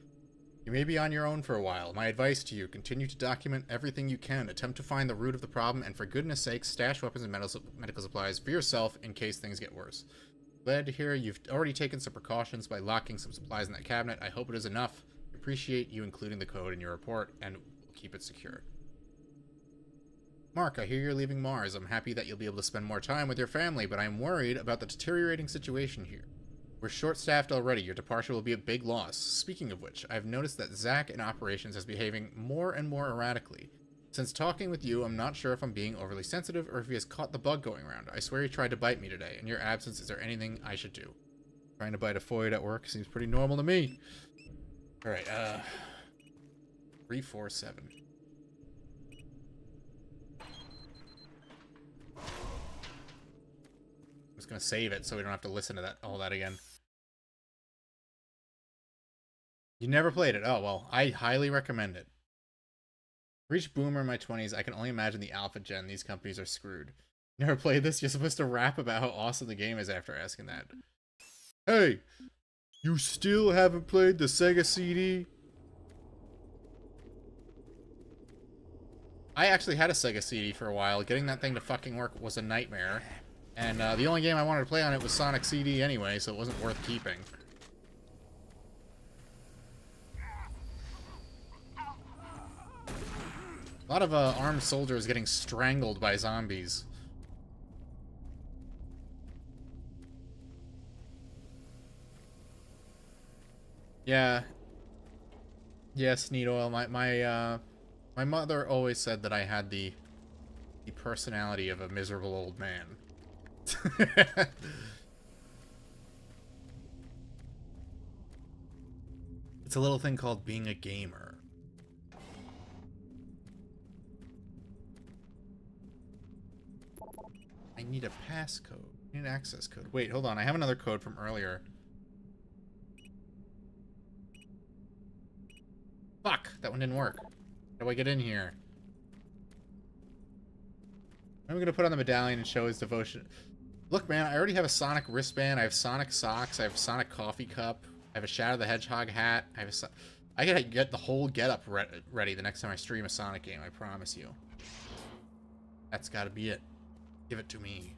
You may be on your own for a while. My advice to you, continue to document everything you can. Attempt to find the root of the problem, and for goodness sake, stash weapons and medical supplies for yourself in case things get worse. Glad to hear you've already taken some precautions by locking some supplies in that cabinet. I hope it is enough. I appreciate you including the code in your report, and we'll keep it secure. Mark, I hear you're leaving Mars. I'm happy that you'll be able to spend more time with your family, but I'm worried about the deteriorating situation here. We're short-staffed already. Your departure will be a big loss. Speaking of which, I've noticed that Zach in operations is behaving more and more erratically. Since talking with you, I'm not sure if I'm being overly sensitive or if he has caught the bug going around. I swear he tried to bite me today. In your absence, is there anything I should do? Trying to bite a foid at work seems pretty normal to me. Alright, 347. I'm just gonna save it so we don't have to listen to all that again. You never played it? Oh, well, I highly recommend it. Reached boomer in my 20s, I can only imagine the alpha gen. These companies are screwed. Never played this? You're supposed to rap about how awesome the game is after asking that. Hey! You still haven't played the Sega CD? I actually had a Sega CD for a while. Getting that thing to fucking work was a nightmare. And the only game I wanted to play on it was Sonic CD anyway, so it wasn't worth keeping. A lot of armed soldiers getting strangled by zombies. Yeah. Yes, Neat Oil. My mother always said that I had the personality of a miserable old man. It's a little thing called being a gamer. I need a passcode. I need an access code. Wait, hold on. I have another code from earlier. Fuck! That one didn't work. How do I get in here? I'm gonna put on the medallion and show his devotion. Look, man, I already have a Sonic wristband. I have Sonic socks. I have a Sonic coffee cup. I have a Shadow the Hedgehog hat. I gotta get the whole getup ready the next time I stream a Sonic game. I promise you. That's gotta be it. Give it to me.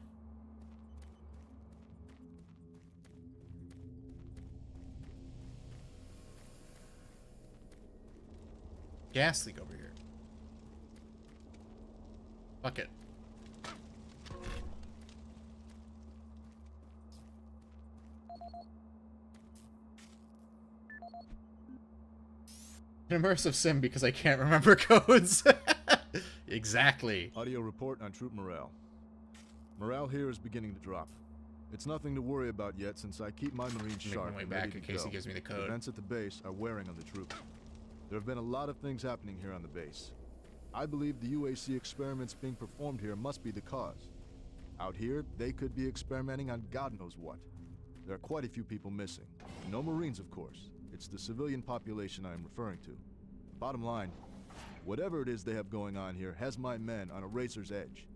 Gas leak over here. Fuck it. An immersive sim because I can't remember codes. Exactly. Audio report on troop morale. Morale here is beginning to drop. It's nothing to worry about yet since I keep my Marines sharp my way and back ready in to case go. he gives me the The code. events at the base are wearing on the troops. There have been a lot of things happening here on the base. I believe the UAC experiments being performed here must be the cause. Out here, they could be experimenting on God knows what. There are quite a few people missing. No Marines, of course. It's the civilian population I am referring to. Bottom line, whatever it is they have going on here has my men on a razor's edge.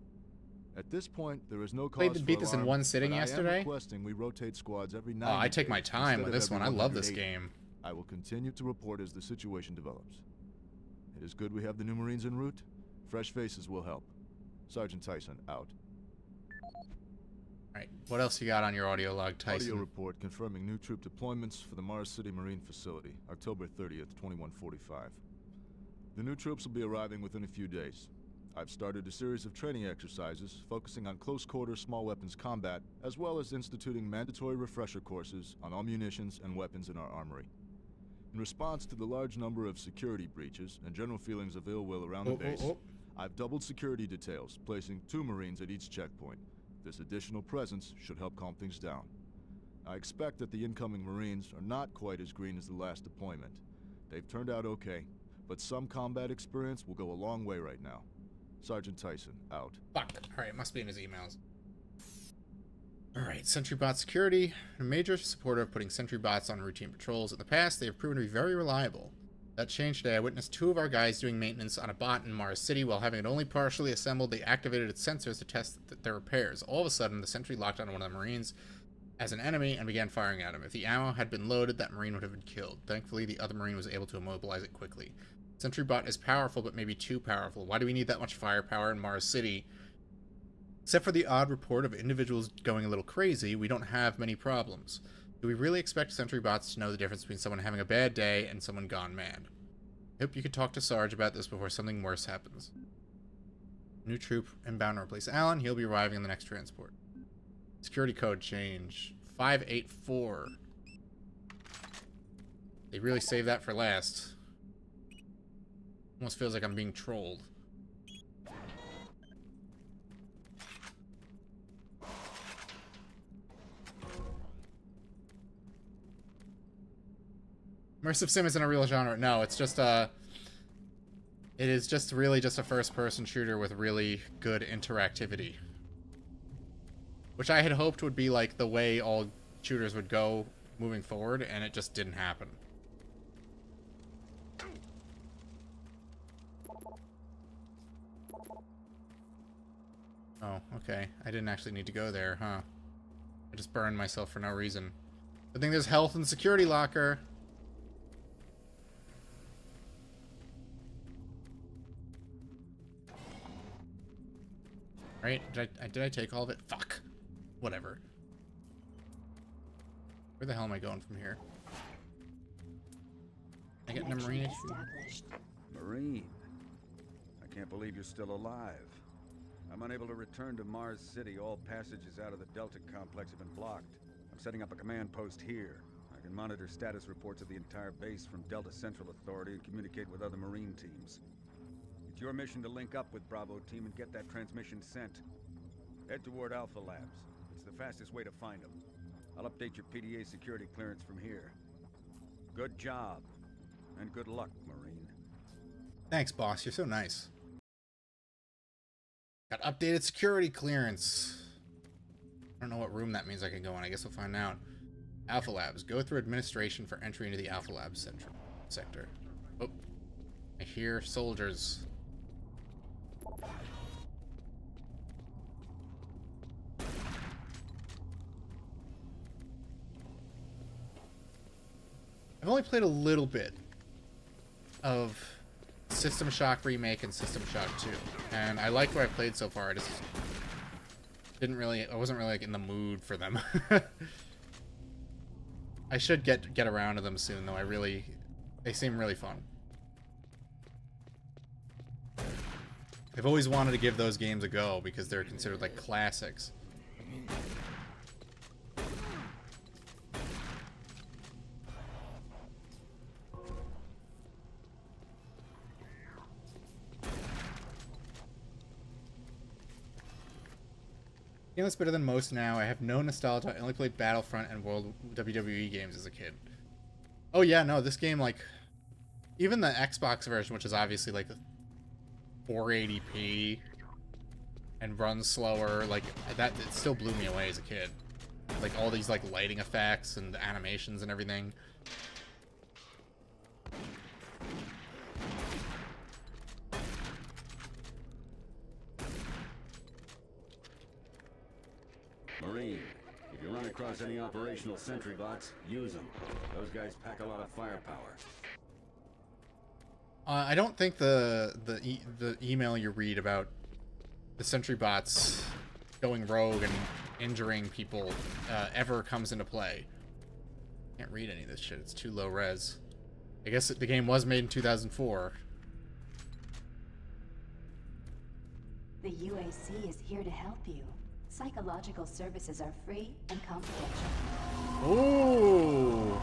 At this point, there is no cause Beat this in alarm, one sitting but yesterday? I am requesting we rotate squads every 90 Oh, I take my days time instead with of this one. I every love this 180. game. I will continue to report as the situation develops. It is good we have the new Marines en route. Fresh faces will help. Sergeant Tyson, out. Alright, what else you got on your audio log, Tyson? Audio report confirming new troop deployments for the Mars City Marine Facility, October 30th, 2145. The new troops will be arriving within a few days. I've started a series of training exercises focusing on close-quarter small weapons combat, as well as instituting mandatory refresher courses on all munitions and weapons in our armory. In response to the large number of security breaches and general feelings of ill will around the base, I've doubled security details, placing 2 Marines at each checkpoint. This additional presence should help calm things down. I expect that the incoming Marines are not quite as green as the last deployment. They've turned out okay, but some combat experience will go a long way right now. Sergeant Tyson, out. Fuck. Alright, must be in his emails. Alright, Sentry Bot Security. A major supporter of putting Sentry Bots on routine patrols. In the past, they have proven to be very reliable. That changed today. I witnessed 2 of our guys doing maintenance on a bot in Mars City. While having it only partially assembled, they activated its sensors to test their repairs. All of a sudden, the Sentry locked on one of the Marines as an enemy and began firing at him. If the ammo had been loaded, that Marine would have been killed. Thankfully, the other Marine was able to immobilize it quickly. Sentry Bot is powerful, but maybe too powerful. Why do we need that much firepower in Mars City? Except for the odd report of individuals going a little crazy, we don't have many problems. Do we really expect Sentry Bots to know the difference between someone having a bad day and someone gone mad? I hope you could talk to Sarge about this before something worse happens. New troop inbound to replace Alan. He'll be arriving in the next transport. Security code change. 584. They really saved that for last. Almost feels like I'm being trolled. Immersive sim isn't a real genre. No, it's just it is just really just a first-person shooter with really good interactivity. Which I had hoped would be like the way all shooters would go moving forward, and it just didn't happen. Oh, okay. I didn't actually need to go there, huh? I just burned myself for no reason. I think there's health in the security locker. Right? Did I take all of it? Fuck. Whatever. Where the hell am I going from here? I get into Marine. Marine. I can't believe you're still alive. I'm unable to return to Mars City. All passages out of the Delta complex have been blocked. I'm setting up a command post here. I can monitor status reports of the entire base from Delta Central Authority and communicate with other Marine teams. It's your mission to link up with Bravo Team and get that transmission sent. Head toward Alpha Labs. It's the fastest way to find them. I'll update your PDA security clearance from here. Good job. And good luck, Marine. Thanks, boss. You're so nice. Got updated security clearance. I don't know what room that means I can go in. I guess we'll find out. Alpha Labs. Go through administration for entry into the Alpha Labs sector. Oh. I hear soldiers. I've only played a little bit of System Shock Remake and System Shock 2, and I like what I played so far. I just didn't really, I wasn't really like in the mood for them. I should get around to them soon, though. They seem really fun. I've always wanted to give those games a go because they're considered like classics. Game that's better than most now. I have no nostalgia. I only played Battlefront and World WWE games as a kid. Oh yeah, no, this game, like, even the Xbox version, which is obviously like 480p and runs slower, like that, it still blew me away as a kid. Like all these like lighting effects and animations and everything. Marine, if you run across any operational sentry bots, use them. Those guys pack a lot of firepower. I don't think the email you read about the sentry bots going rogue and injuring people ever comes into play. Can't read any of this shit. It's too low res. I guess the game was made in 2004. The UAC is here to help you. Psychological services are free and confidential. Ooh.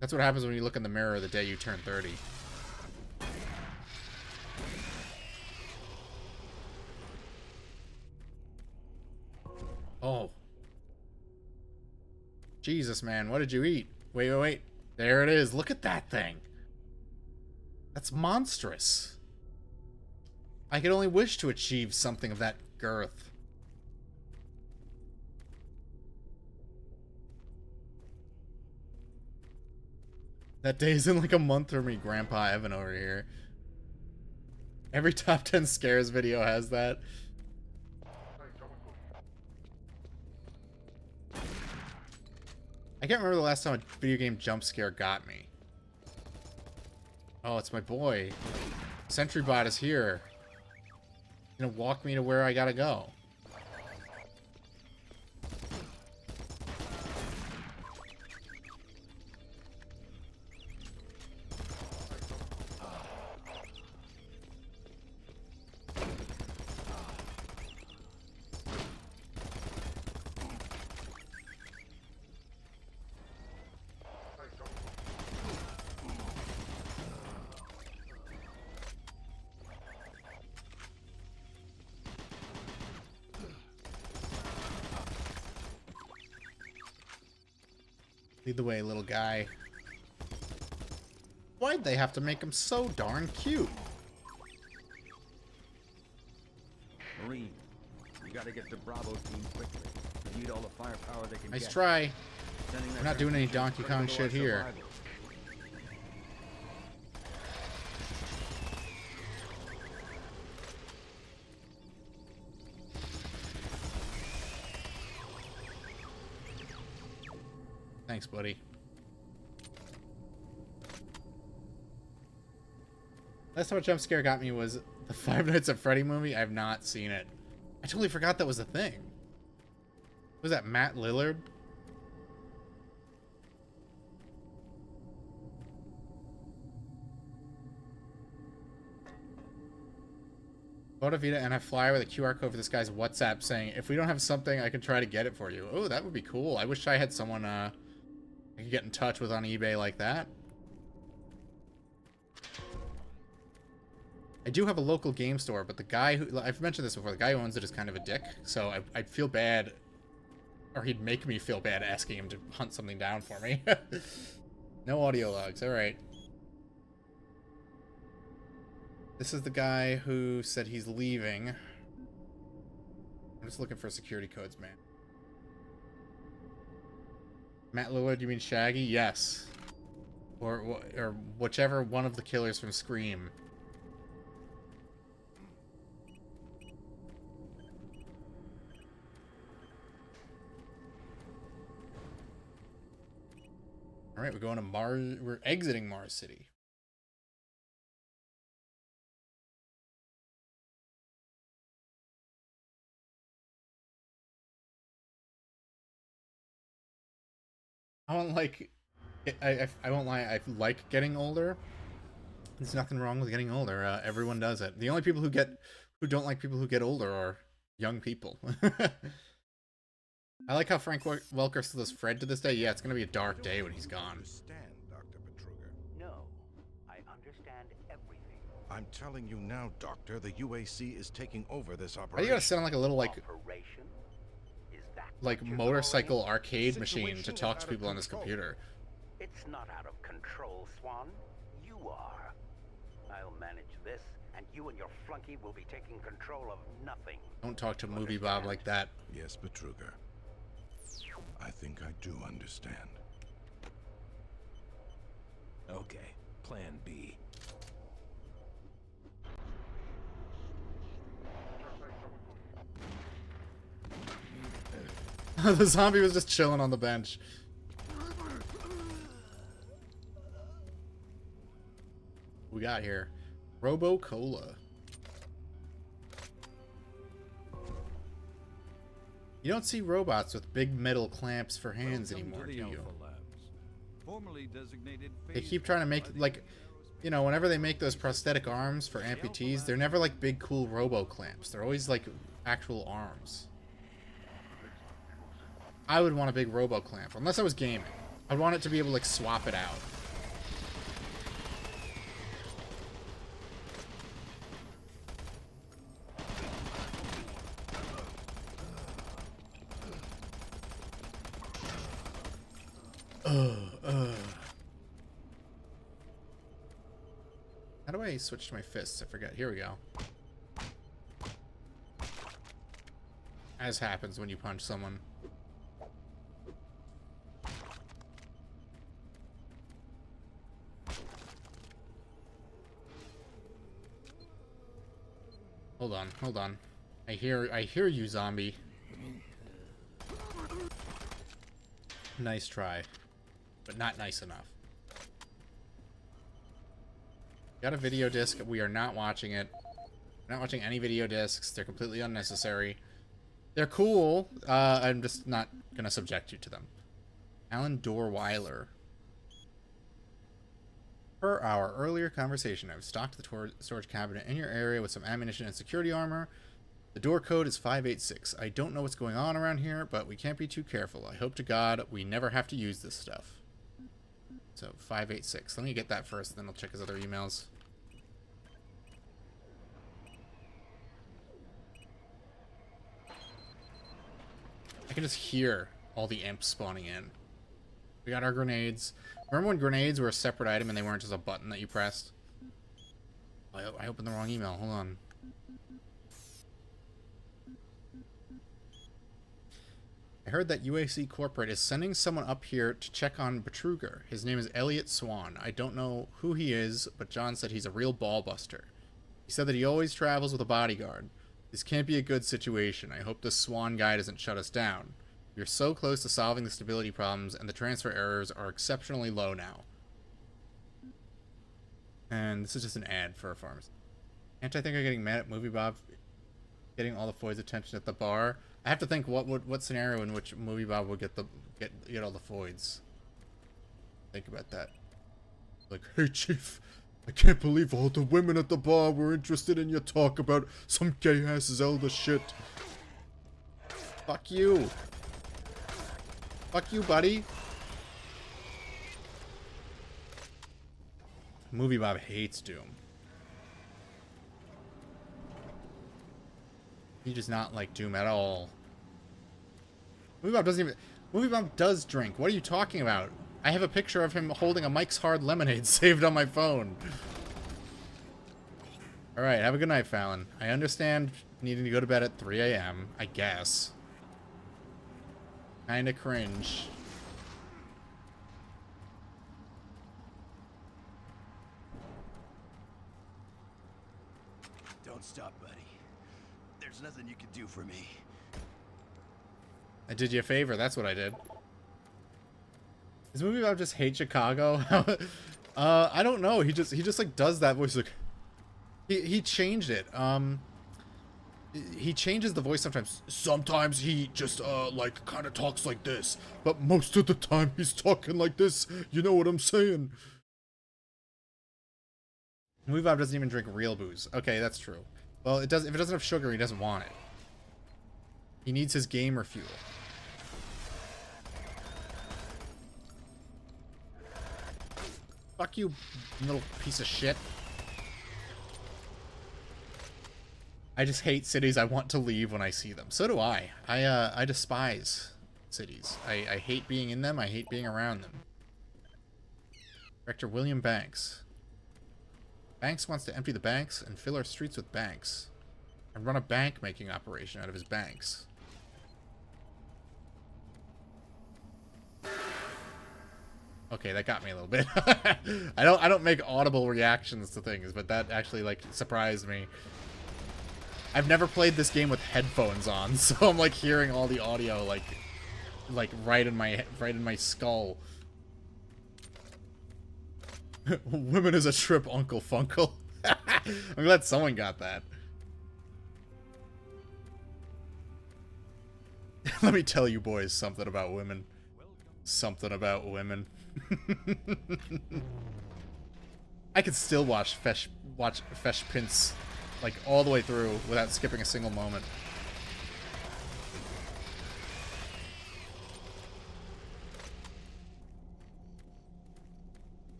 That's what happens when you look in the mirror the day you turn 30. Oh. Jesus, man. What did you eat? Wait, wait, wait. There it is. Look at that thing. That's monstrous. I could only wish to achieve something of that girth. That day's in like a month for me, Grandpa Evan over here. Every top 10 scares video has that. I can't remember the last time a video game jump scare got me. Oh, it's my boy. Sentry Bot is here. He's gonna walk me to where I gotta go. Lead the way, little guy. Why'd they have to make him so darn cute? Marine, you gotta get to Bravo team quickly. They need all the firepower they can Nice get. try. We're not doing any Donkey Kong shit here. Thanks, buddy. Last time a jump scare got me was the Five Nights at Freddy movie. I have not seen it. I totally forgot that was a thing. Was that Matt Lillard? Vita, and I fly with a QR code for this guy's WhatsApp saying, if we don't have something, I can try to get it for you. Oh, that would be cool. I wish I had someone I could get in touch with on eBay like that. I do have a local game store, but the guy who... I've mentioned this before. The guy who owns it is kind of a dick, so I'd feel bad... Or he'd make me feel bad asking him to hunt something down for me. No audio logs. Alright. This is the guy who said he's leaving. I'm just looking for security codes, man. Matt Lillard, you mean Shaggy? Yes. Or whichever one of the killers from Scream. Alright, we're going to Mars. We're exiting Mars City. I won't like... I won't lie, I like getting older. There's nothing wrong with getting older. Everyone does it. The only people who don't like people who get older are young people. I like how Frank Welker still does Fred to this day. Yeah, it's gonna be a dark day when he's gone. Understand, Dr. Petruga. No, I understand everything. I'm telling you now, Doctor, the UAC is taking over this Why do operation. you gotta sound like a little, Operation? Is that like what you're motorcycle calling it? arcade The machine to situation talk is to out of people on this control. computer? It's not out of control, Swan. You are. I'll manage this, and you and your flunky will be taking control of nothing. Don't talk to Movie Bob like that. Yes, Betruger. I think I do understand. Okay, plan B. The zombie was just chilling on the bench. We got here Robo Cola. You don't see robots with big metal clamps for hands anymore, do you? Formerly designated They keep trying to make, like, you know, whenever they make those prosthetic arms for amputees, they're never like big cool robo clamps. They're always like actual arms. I would want a big robo clamp, unless I was gaming. I'd want it to be able to like swap it out. How do I switch to my fists? I forget. Here we go. As happens when you punch someone. Hold on, hold on. I hear you, zombie. Nice try, but not nice enough. Got a video disc. We are not watching it. We're not watching any video discs. They're completely unnecessary. They're cool. I'm just not gonna subject you to them. Alan Dorweiler. Per our earlier conversation, I've stocked the storage cabinet in your area with some ammunition and security armor. The door code is 586. I don't know what's going on around here, but we can't be too careful. I hope to God we never have to use this stuff. So, 586. Let me get that first, then I'll check his other emails. I can just hear all the imps spawning in. We got our grenades. Remember when grenades were a separate item and they weren't just a button that you pressed? I opened the wrong email. Hold on. I heard that UAC Corporate is sending someone up here to check on Betruger. His name is Elliot Swan. I don't know who he is, but John said he's a real ballbuster. He said that he always travels with a bodyguard. This can't be a good situation. I hope this Swan guy doesn't shut us down. We're so close to solving the stability problems, and the transfer errors are exceptionally low now. And this is just an ad for a pharmacy. Can't I think of getting mad at Movie Bob getting all the Foy's attention at the bar? I have to think what scenario in which Movie Bob would get all the Foyds. Think about that. Like, hey Chief, I can't believe all the women at the bar were interested in your talk about some gay-ass Zelda shit. Fuck you. Fuck you, buddy. Movie Bob hates Doom. He does not like Doom at all. Movie Bob doesn't even... Movie Bob does drink. What are you talking about? I have a picture of him holding a Mike's Hard Lemonade saved on my phone. Alright, have a good night, Fallon. I understand needing to go to bed at 3 a.m., I guess. Kinda cringe. Don't stop, buddy. There's nothing you can do for me. I did you a favor, that's what I did. Is Movie Bob just hate Chicago? I don't know. He just like does that voice. Like he changed it. He changes the voice sometimes. Sometimes he just like kind of talks like this, but most of the time he's talking like this. You know what I'm saying? Movie Bob doesn't even drink real booze. Okay, that's true. Well, it does. If it doesn't have sugar, he doesn't want it. He needs his gamer fuel. Fuck you, little piece of shit. I just hate cities. I want to leave when I see them. So do I. I despise cities. I hate being in them. I hate being around them. Director William Banks. Banks wants to empty the banks and fill our streets with banks. And run a bank-making operation out of his banks. Okay, that got me a little bit. I don't make audible reactions to things, but that actually like surprised me. I've never played this game with headphones on, so I'm like hearing all the audio like right in my skull. Women is a trip, Uncle Funkle. I'm glad someone got that. Let me tell you boys something about women. Something about women. I could still watch Fesh Prince like all the way through without skipping a single moment.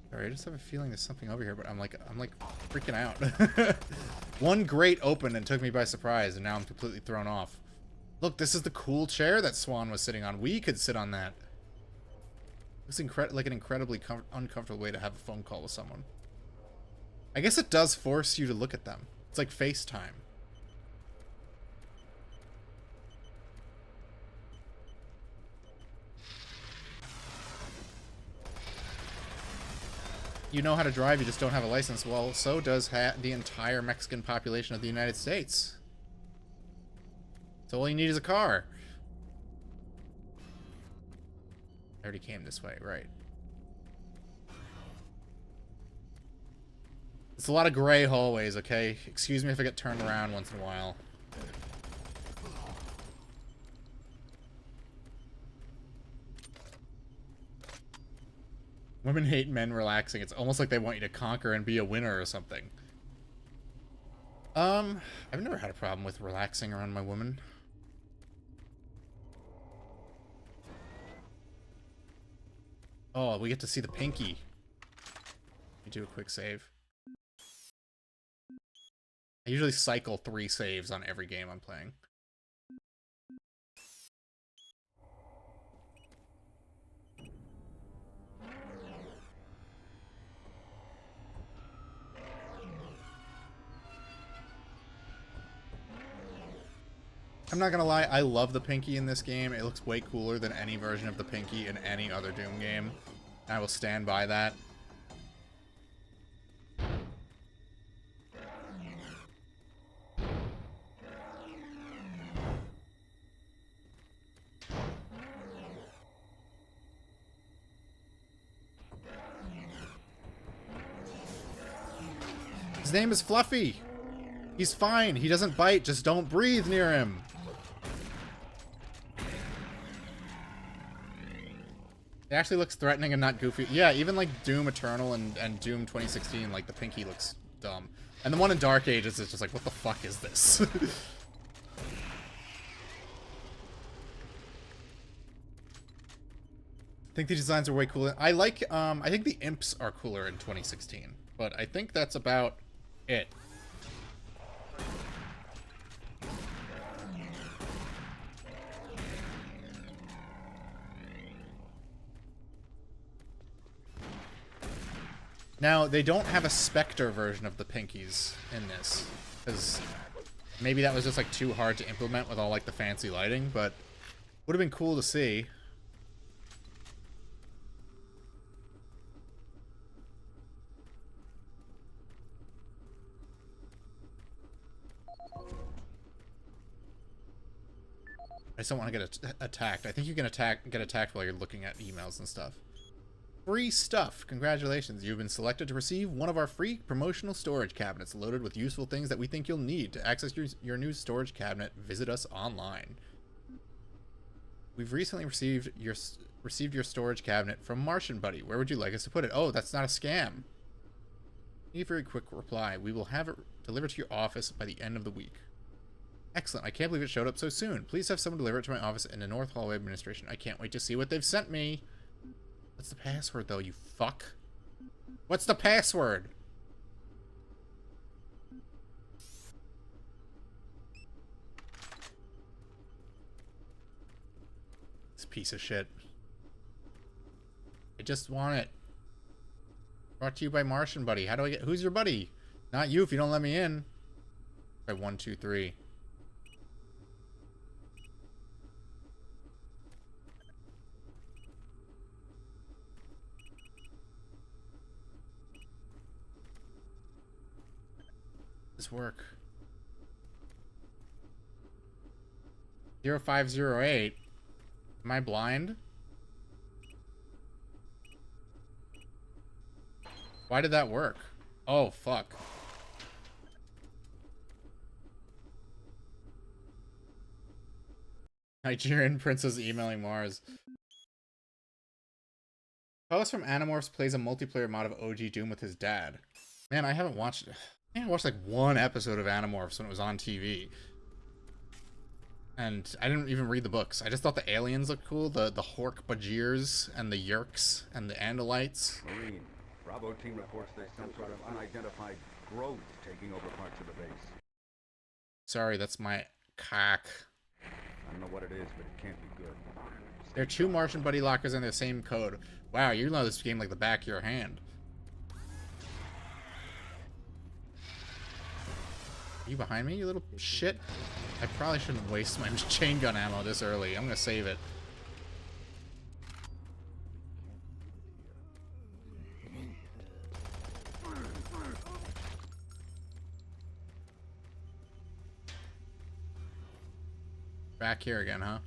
Sorry, I just have a feeling there's something over here, but I'm like freaking out. One great open and took me by surprise, and now I'm completely thrown off. Look, this is the cool chair that Swan was sitting on. We could sit on that. It's like an incredibly uncomfortable way to have a phone call with someone. I guess it does force you to look at them. It's like FaceTime. You know how to drive, you just don't have a license. Well, so does the entire Mexican population of the United States. So all you need is a car. I already came this way, right. It's a lot of gray hallways, okay? Excuse me if I get turned around once in a while. Women hate men relaxing. It's almost like they want you to conquer and be a winner or something. I've never had a problem with relaxing around my woman. Oh, we get to see the pinky. Let me do a quick save. I usually cycle 3 saves on every game I'm playing. I'm not gonna lie, I love the Pinky in this game. It looks way cooler than any version of the Pinky in any other Doom game. I will stand by that. His name is Fluffy. He's fine. He doesn't bite. Just don't breathe near him. It actually looks threatening and not goofy. Yeah, even like Doom Eternal and Doom 2016, like the Pinky looks dumb. And the one in Dark Ages is just like, what the fuck is this? I think the designs are way cooler. I like, I think the imps are cooler in 2016, but I think that's about it. Now, they don't have a Spectre version of the Pinkies in this, because maybe that was just like too hard to implement with all like the fancy lighting, but would have been cool to see. I just don't want to get attacked. I think you can get attacked while you're looking at emails and stuff. Free stuff. Congratulations. You've been selected to receive one of our free promotional storage cabinets loaded with useful things that we think you'll need. To access your new storage cabinet, visit us online. We've recently received your storage cabinet from Martian Buddy. Where would you like us to put it? Oh, that's not a scam. A very quick reply. We will have it delivered to your office by the end of the week. Excellent. I can't believe it showed up so soon. Please have someone deliver it to my office in the North Hallway Administration. I can't wait to see what they've sent me. What's the password, though, you fuck? What's the password? This piece of shit. I just want it. Brought to you by Martian Buddy. How do I get... Who's your buddy? Not you if you don't let me in. By 1, 2, 3. This work. 0508. Am I blind? Why did that work? Oh, fuck. Nigerian princess emailing Mars. Post from Animorphs plays a multiplayer mod of OG Doom with his dad. Man, I haven't watched... I watched like one episode of Animorphs when it was on TV. And I didn't even read the books. I just thought the aliens looked cool. The Hork-Bajirs and the Yerks and the Andalites. Marine, Bravo team reports there's some sort of unidentified growth taking over parts of the base. Sorry, that's my cock. I don't know what it is, but it can't be good. There are 2 Martian buddy lockers in the same code. Wow, you know this game like the back of your hand. Are you behind me, you little shit? I probably shouldn't waste my chain gun ammo this early. I'm gonna save it. Back here again, huh?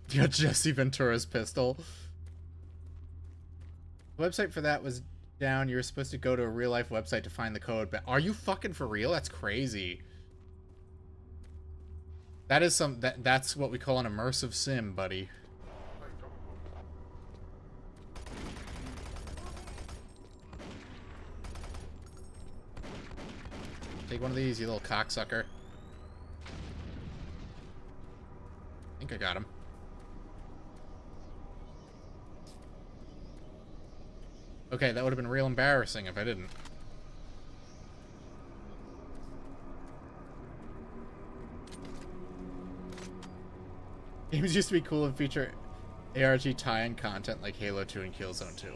You got Jesse Ventura's pistol. The website for that was down. You were supposed to go to a real-life website to find the code, but are you fucking for real? That's crazy. That is that's what we call an immersive sim, buddy. Take one of these, you little cocksucker. I think I got him. Okay, that would have been real embarrassing if I didn't. Games used to be cool and feature ARG tie-in content like Halo 2 and Killzone 2.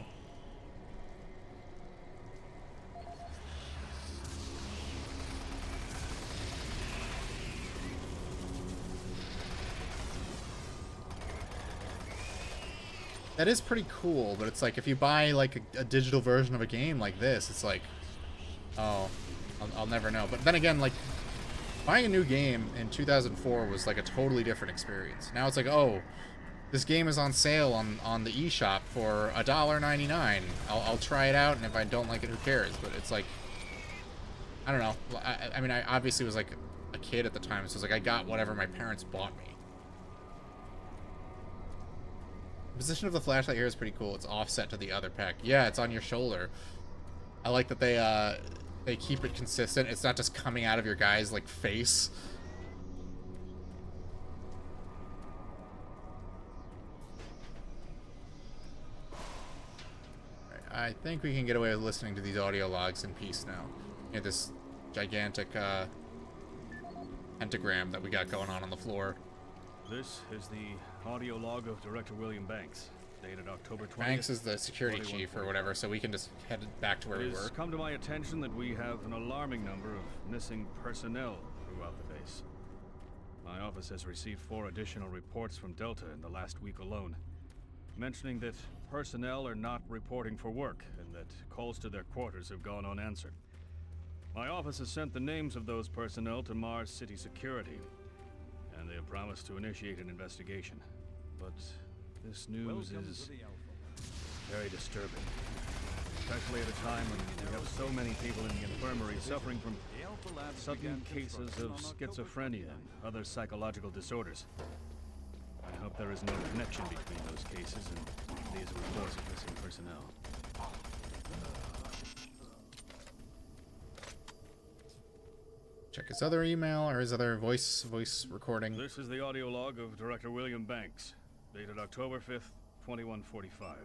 That is pretty cool, but it's like if you buy like a digital version of a game like this, it's like, oh, I'll never know. But then again, like buying a new game in 2004 was like a totally different experience. Now it's like, oh, this game is on sale on the eShop for $1.99. I'll try it out, and if I don't like it, who cares? But it's like, I don't know. I mean, I obviously was like a kid at the time, so it's like I got whatever my parents bought me. The position of the flashlight here is pretty cool. It's offset to the other pack. Yeah, it's on your shoulder. I like that they keep it consistent. It's not just coming out of your guy's like face. I think we can get away with listening to these audio logs in peace now. You know, this gigantic pentagram that we got going on the floor. This is the audio log of Director William Banks, dated October 20th. Banks is the security chief or whatever, so we can just head back to where we were. It's come to my attention that we have an alarming number of missing personnel throughout the base. My office has received 4 additional reports from Delta in the last week alone, mentioning that personnel are not reporting for work and that calls to their quarters have gone unanswered. My office has sent the names of those personnel to Mars City Security, and they have promised to initiate an investigation. But this news is very disturbing, especially at a time when we have so many people in the infirmary suffering from sudden cases of schizophrenia and other psychological disorders. I hope there is no connection between those cases and these reports of missing personnel. Check his other email or his other voice recording. This is the audio log of Director William Banks, dated October 5th, 2145.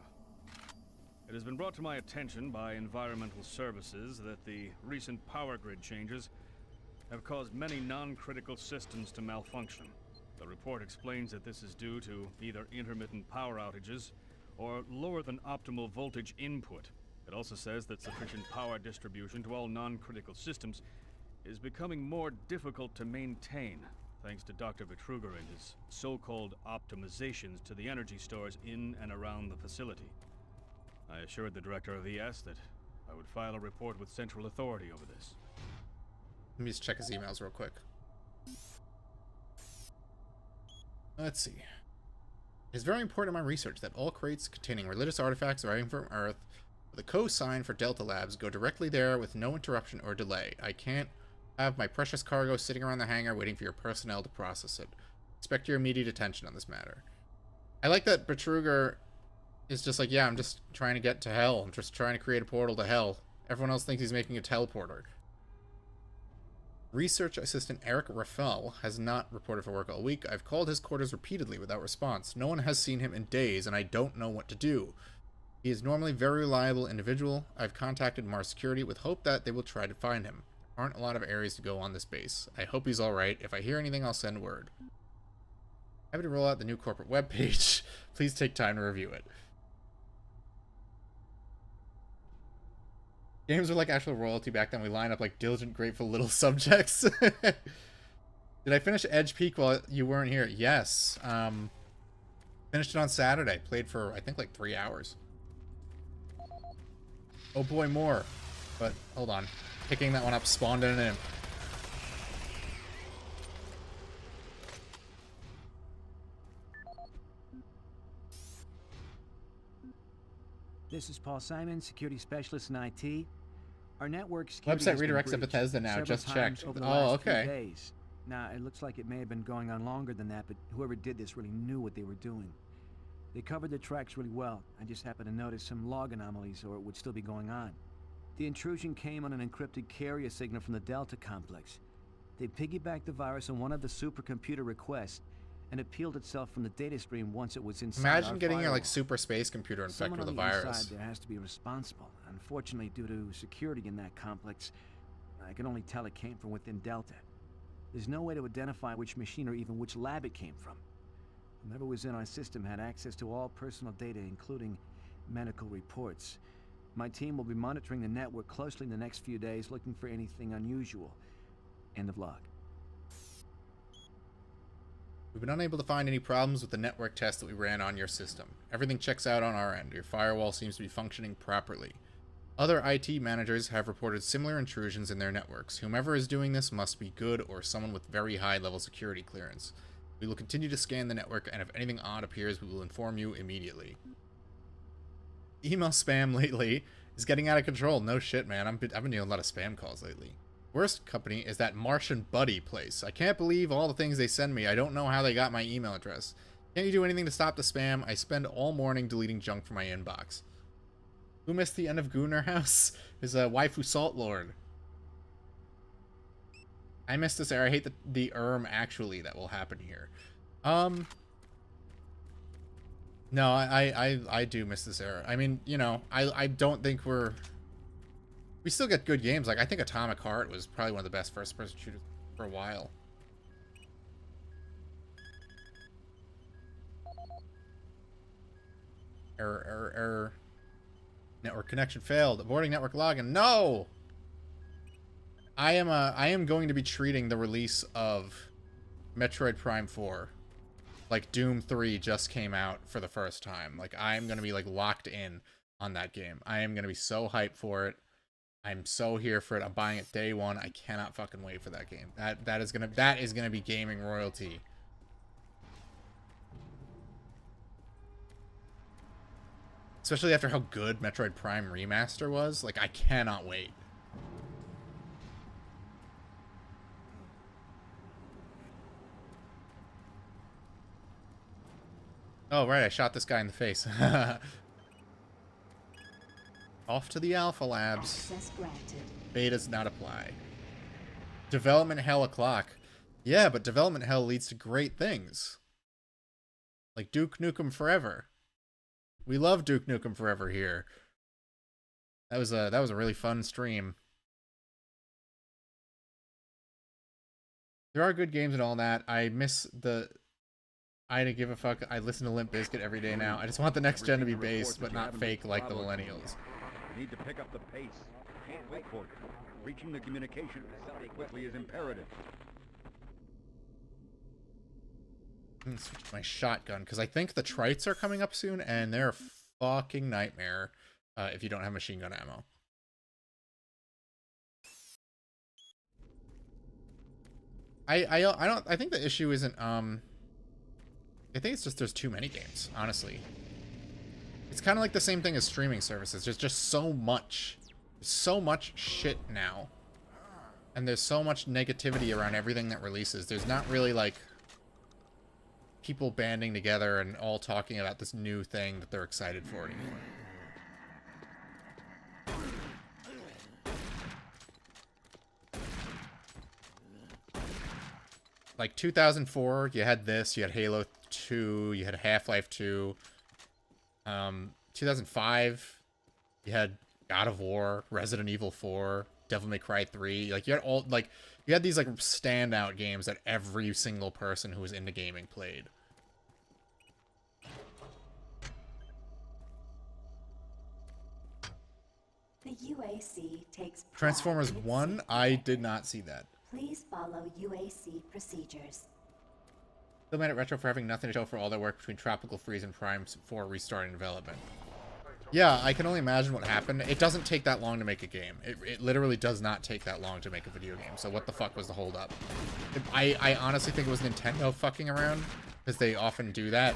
It has been brought to my attention by Environmental Services that the recent power grid changes have caused many non-critical systems to malfunction. The report explains that this is due to either intermittent power outages or lower than optimal voltage input. It also says that sufficient power distribution to all non-critical systems is becoming more difficult to maintain, thanks to Dr. Vitruger and his so-called optimizations to the energy stores in and around the facility. I assured the director of ES that I would file a report with central authority over this. Let me just check his emails real quick. Let's see. It is very important in my research that all crates containing religious artifacts arriving from Earth with a co-sign for Delta Labs go directly there with no interruption or delay. I can't have my precious cargo sitting around the hangar waiting for your personnel to process it. Expect your immediate attention on this matter. I like that Betruger is just like, yeah, I'm just trying to get to hell. I'm just trying to create a portal to hell. Everyone else thinks he's making a teleporter. Research assistant Eric Raffel has not reported for work all week. I've called his quarters repeatedly without response. No one has seen him in days, and I don't know what to do. He is normally a very reliable individual. I've contacted Mars Security with hope that they will try to find him. There aren't a lot of areas to go on this base. I hope he's alright. If I hear anything, I'll send word. Happy to roll out the new corporate webpage. Please take time to review it. Games were like actual royalty back then. We line up like diligent, grateful little subjects. Did I finish Edge Peak while you weren't here? Yes. Finished it on Saturday. Played for, I think, like 3 hours. Oh boy, more. But, hold on. Picking that one up spawned in an imp. This is Paul Simon, security specialist in IT. Our network's website redirects to Bethesda now. Just checked. Oh, okay. Days. Now, it looks like it may have been going on longer than that, but whoever did this really knew what they were doing. They covered the tracks really well. I just happened to notice some log anomalies, or it would still be going on. The intrusion came on an encrypted carrier signal from the Delta complex. They piggybacked the virus on one of the supercomputer requests, and it peeled itself from the data stream once it was inside. Imagine getting your like super space computer infected with a virus. There has to be responsible. Unfortunately, due to security in that complex, I can only tell it came from within Delta. There's no way to identify which machine or even which lab it came from. Whoever was in our system had access to all personal data, including medical reports. My team will be monitoring the network closely in the next few days, looking for anything unusual. End of log. We've been unable to find any problems with the network test that we ran on your system. Everything checks out on our end. Your firewall seems to be functioning properly. Other IT managers have reported similar intrusions in their networks. Whomever is doing this must be good or someone with very high-level security clearance. We will continue to scan the network, and if anything odd appears, we will inform you immediately. Email spam lately is getting out of control. No shit, man. I've been getting a lot of spam calls lately. Worst company is that Martian Buddy place. I can't believe all the things they send me. I don't know how they got my email address. Can't you do anything to stop the spam? I spend all morning deleting junk from my inbox. Who missed the end of Gunnar House? Is a waifu salt lord. I missed this era. I hate the actually that will happen here. No, I do miss this era. I mean, you know, I don't think we still get good games. Like, I think Atomic Heart was probably one of the best first-person shooters for a while. Error. Network connection failed. Aborting network login. No! I am going to be treating the release of Metroid Prime 4 like Doom 3 just came out for the first time. Like, I'm going to be like locked in on that game. I am going to be so hyped for it. I'm so here for it. I'm buying it day one. I cannot fucking wait for that game. That is gonna be gaming royalty. Especially after how good Metroid Prime Remaster was. Like, I cannot wait. Oh, right, I shot this guy in the face. Off to the Alpha Labs. Betas not apply. Development hell o'clock. Yeah, but development hell leads to great things. Like Duke Nukem Forever. We love Duke Nukem Forever here. That was a really fun stream. There are good games and all that. I miss the I don't give a fuck. I listen to Limp Bizkit every day now. I just want the next gen to be based, but not fake like the millennials. Need to pick up the pace. Can't wait for it. Reaching the communication facility quickly is imperative. I'm gonna switch to my shotgun because I think the trites are coming up soon, and they're a fucking nightmare if you don't have machine gun ammo. I think the issue isn't I think it's just there's too many games, honestly. It's kind of like the same thing as streaming services. There's just so much shit now. And there's so much negativity around everything that releases. There's not really like people banding together and all talking about this new thing that they're excited for anymore. Like 2004, you had this, you had Halo 2, you had Half-Life 2. 2005, you had God of War, Resident Evil 4, Devil May Cry 3. Like you had all you had these like standout games that every single person who was into gaming played. The UAC takes pride Transformers in its 1, safety I record. did not see that. Please follow UAC procedures. Still mad at Retro for having nothing to show for all their work between Tropical Freeze and Prime 4 restarting development. Yeah, I can only imagine what happened. It doesn't take that long to make a game. It literally does not take that long to make a video game. So what the fuck was the holdup? I honestly think it was Nintendo fucking around, because they often do that.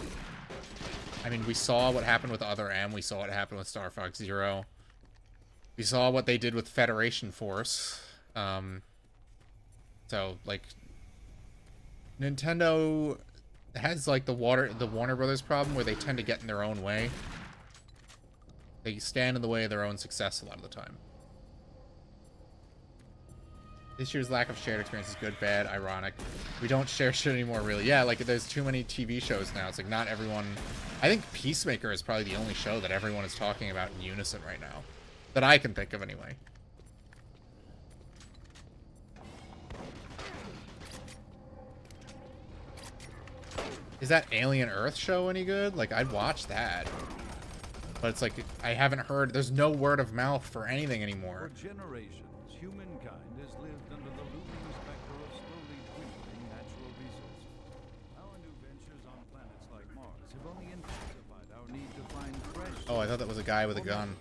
I mean, we saw what happened with Other M. We saw what happened with Star Fox Zero. We saw what they did with Federation Force. So, like, Nintendo has, like, the Warner Brothers problem where they tend to get in their own way. They stand in the way of their own success a lot of the time. This year's lack of shared experience is good, bad, ironic. We don't share shit anymore, really. Yeah, like, there's too many TV shows now. It's like, not everyone... I think Peacemaker is probably the only show that everyone is talking about in unison right now. That I can think of, anyway. Is that Alien Earth show any good? Like, I'd watch that. But it's like, I haven't heard... There's no word of mouth for anything anymore. For generations, humankind has lived under the looming specter of slowly dwindling natural resources. Our new ventures on planets like Mars have only intensified our need to find fresh... Oh, I thought that was a guy with a gun.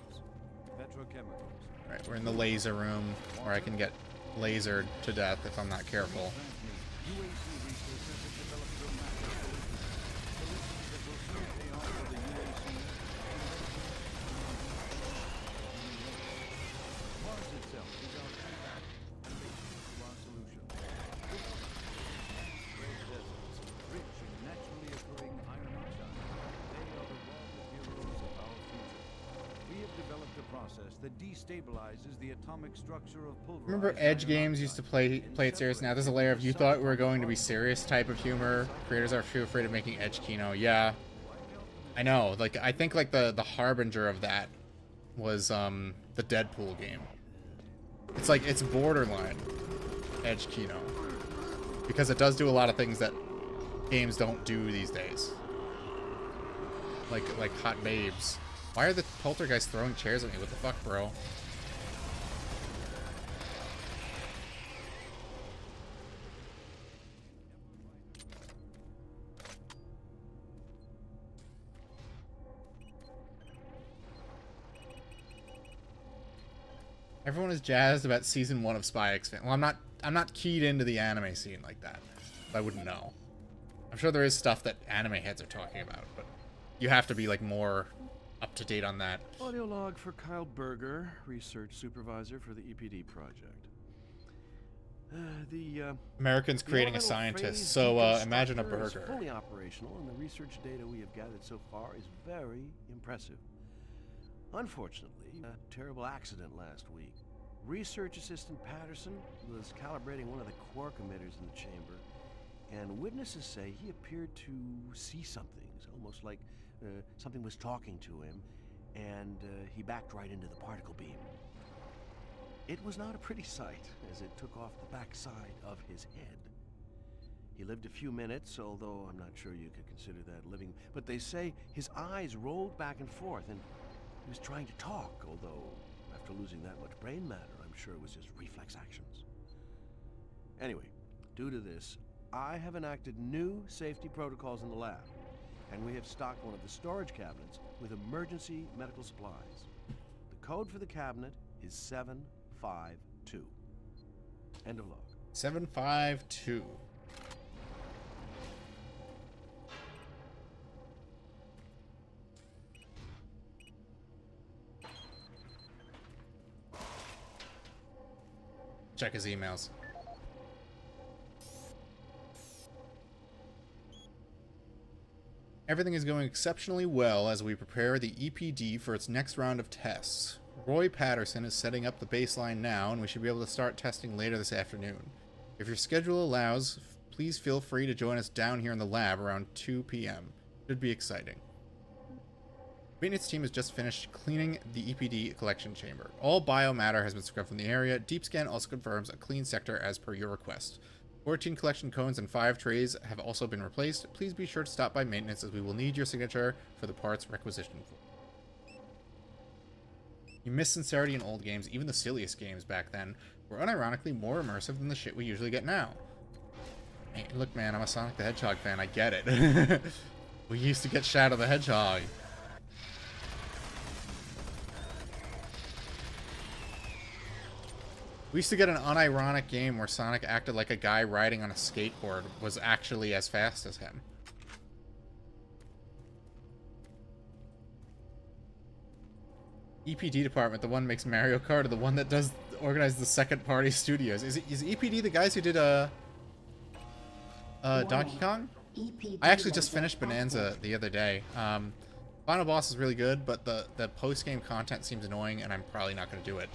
Petrochemicals. Alright, we're in the laser room, where I can get lasered to death if I'm not careful. UAC researchers have developed dramatic solutions that will soon pay off for the UAC. Mars itself is our feedback and basis to our solution. Great deserts, rich in naturally occurring iron oxide. They are the raw materials of our future. We have developed a process that destabilizes the atomic structure of pulverized Remember Edge iron games used to play it serious? Now there's a layer of you thought we were going to be serious type of humor. Creators are too afraid of making Edge Kino. Yeah. I know. Like, I think like the harbinger of that was the Deadpool game. It's like, it's borderline Edge Kino. Because it does do a lot of things that games don't do these days. Like Hot Babes. Why are the poltergeists throwing chairs at me? What the fuck, bro? Everyone is jazzed about season 1 of Spy X Family. Well, I'm not keyed into the anime scene like that. I wouldn't know. I'm sure there is stuff that anime heads are talking about, but you have to be like more up to date on that. Audio log for Kyle Berger, research supervisor for the EPD project. Americans creating a orbital scientist. phase So imagine a deconstructor is burger. fully operational, and the research data we have gathered so far is very impressive. Unfortunately, a terrible accident last week. Research assistant Patterson was calibrating one of the quark emitters in the chamber, and witnesses say he appeared to see something was almost like something was talking to him, and he backed right into the particle beam. It was not a pretty sight, as it took off the backside of his head. He lived a few minutes, although I'm not sure you could consider that living. But they say his eyes rolled back and forth, and he was trying to talk, although after losing that much brain matter, I'm sure it was just reflex actions. Anyway, due to this, I have enacted new safety protocols in the lab, and we have stocked one of the storage cabinets with emergency medical supplies. The code for the cabinet is 752. End of log. 752. Check his emails. Everything is going exceptionally well as we prepare the EPD for its next round of tests. Roy Patterson is setting up the baseline now, and we should be able to start testing later this afternoon. If your schedule allows, please feel free to join us down here in the lab around 2 p.m. Should be exciting. Maintenance team has just finished cleaning the EPD collection chamber. All biomatter has been scrubbed from the area. Deep scan also confirms a clean sector as per your request. 14 collection cones and 5 trays have also been replaced. Please be sure to stop by maintenance as we will need your signature for the parts requisitioned for. You miss sincerity in old games. Even the silliest games back then were unironically more immersive than the shit we usually get now. Hey, look man, I'm a Sonic the Hedgehog fan, I get it. We used to get Shadow the Hedgehog. We used to get an unironic game where Sonic acted like a guy riding on a skateboard was actually as fast as him. EPD department, the one makes Mario Kart, or the one that does organize the second party studios. Is EPD the guys who did Donkey Kong? I actually just finished Bonanza the other day. Final boss is really good, but the post-game content seems annoying, and I'm probably not going to do it.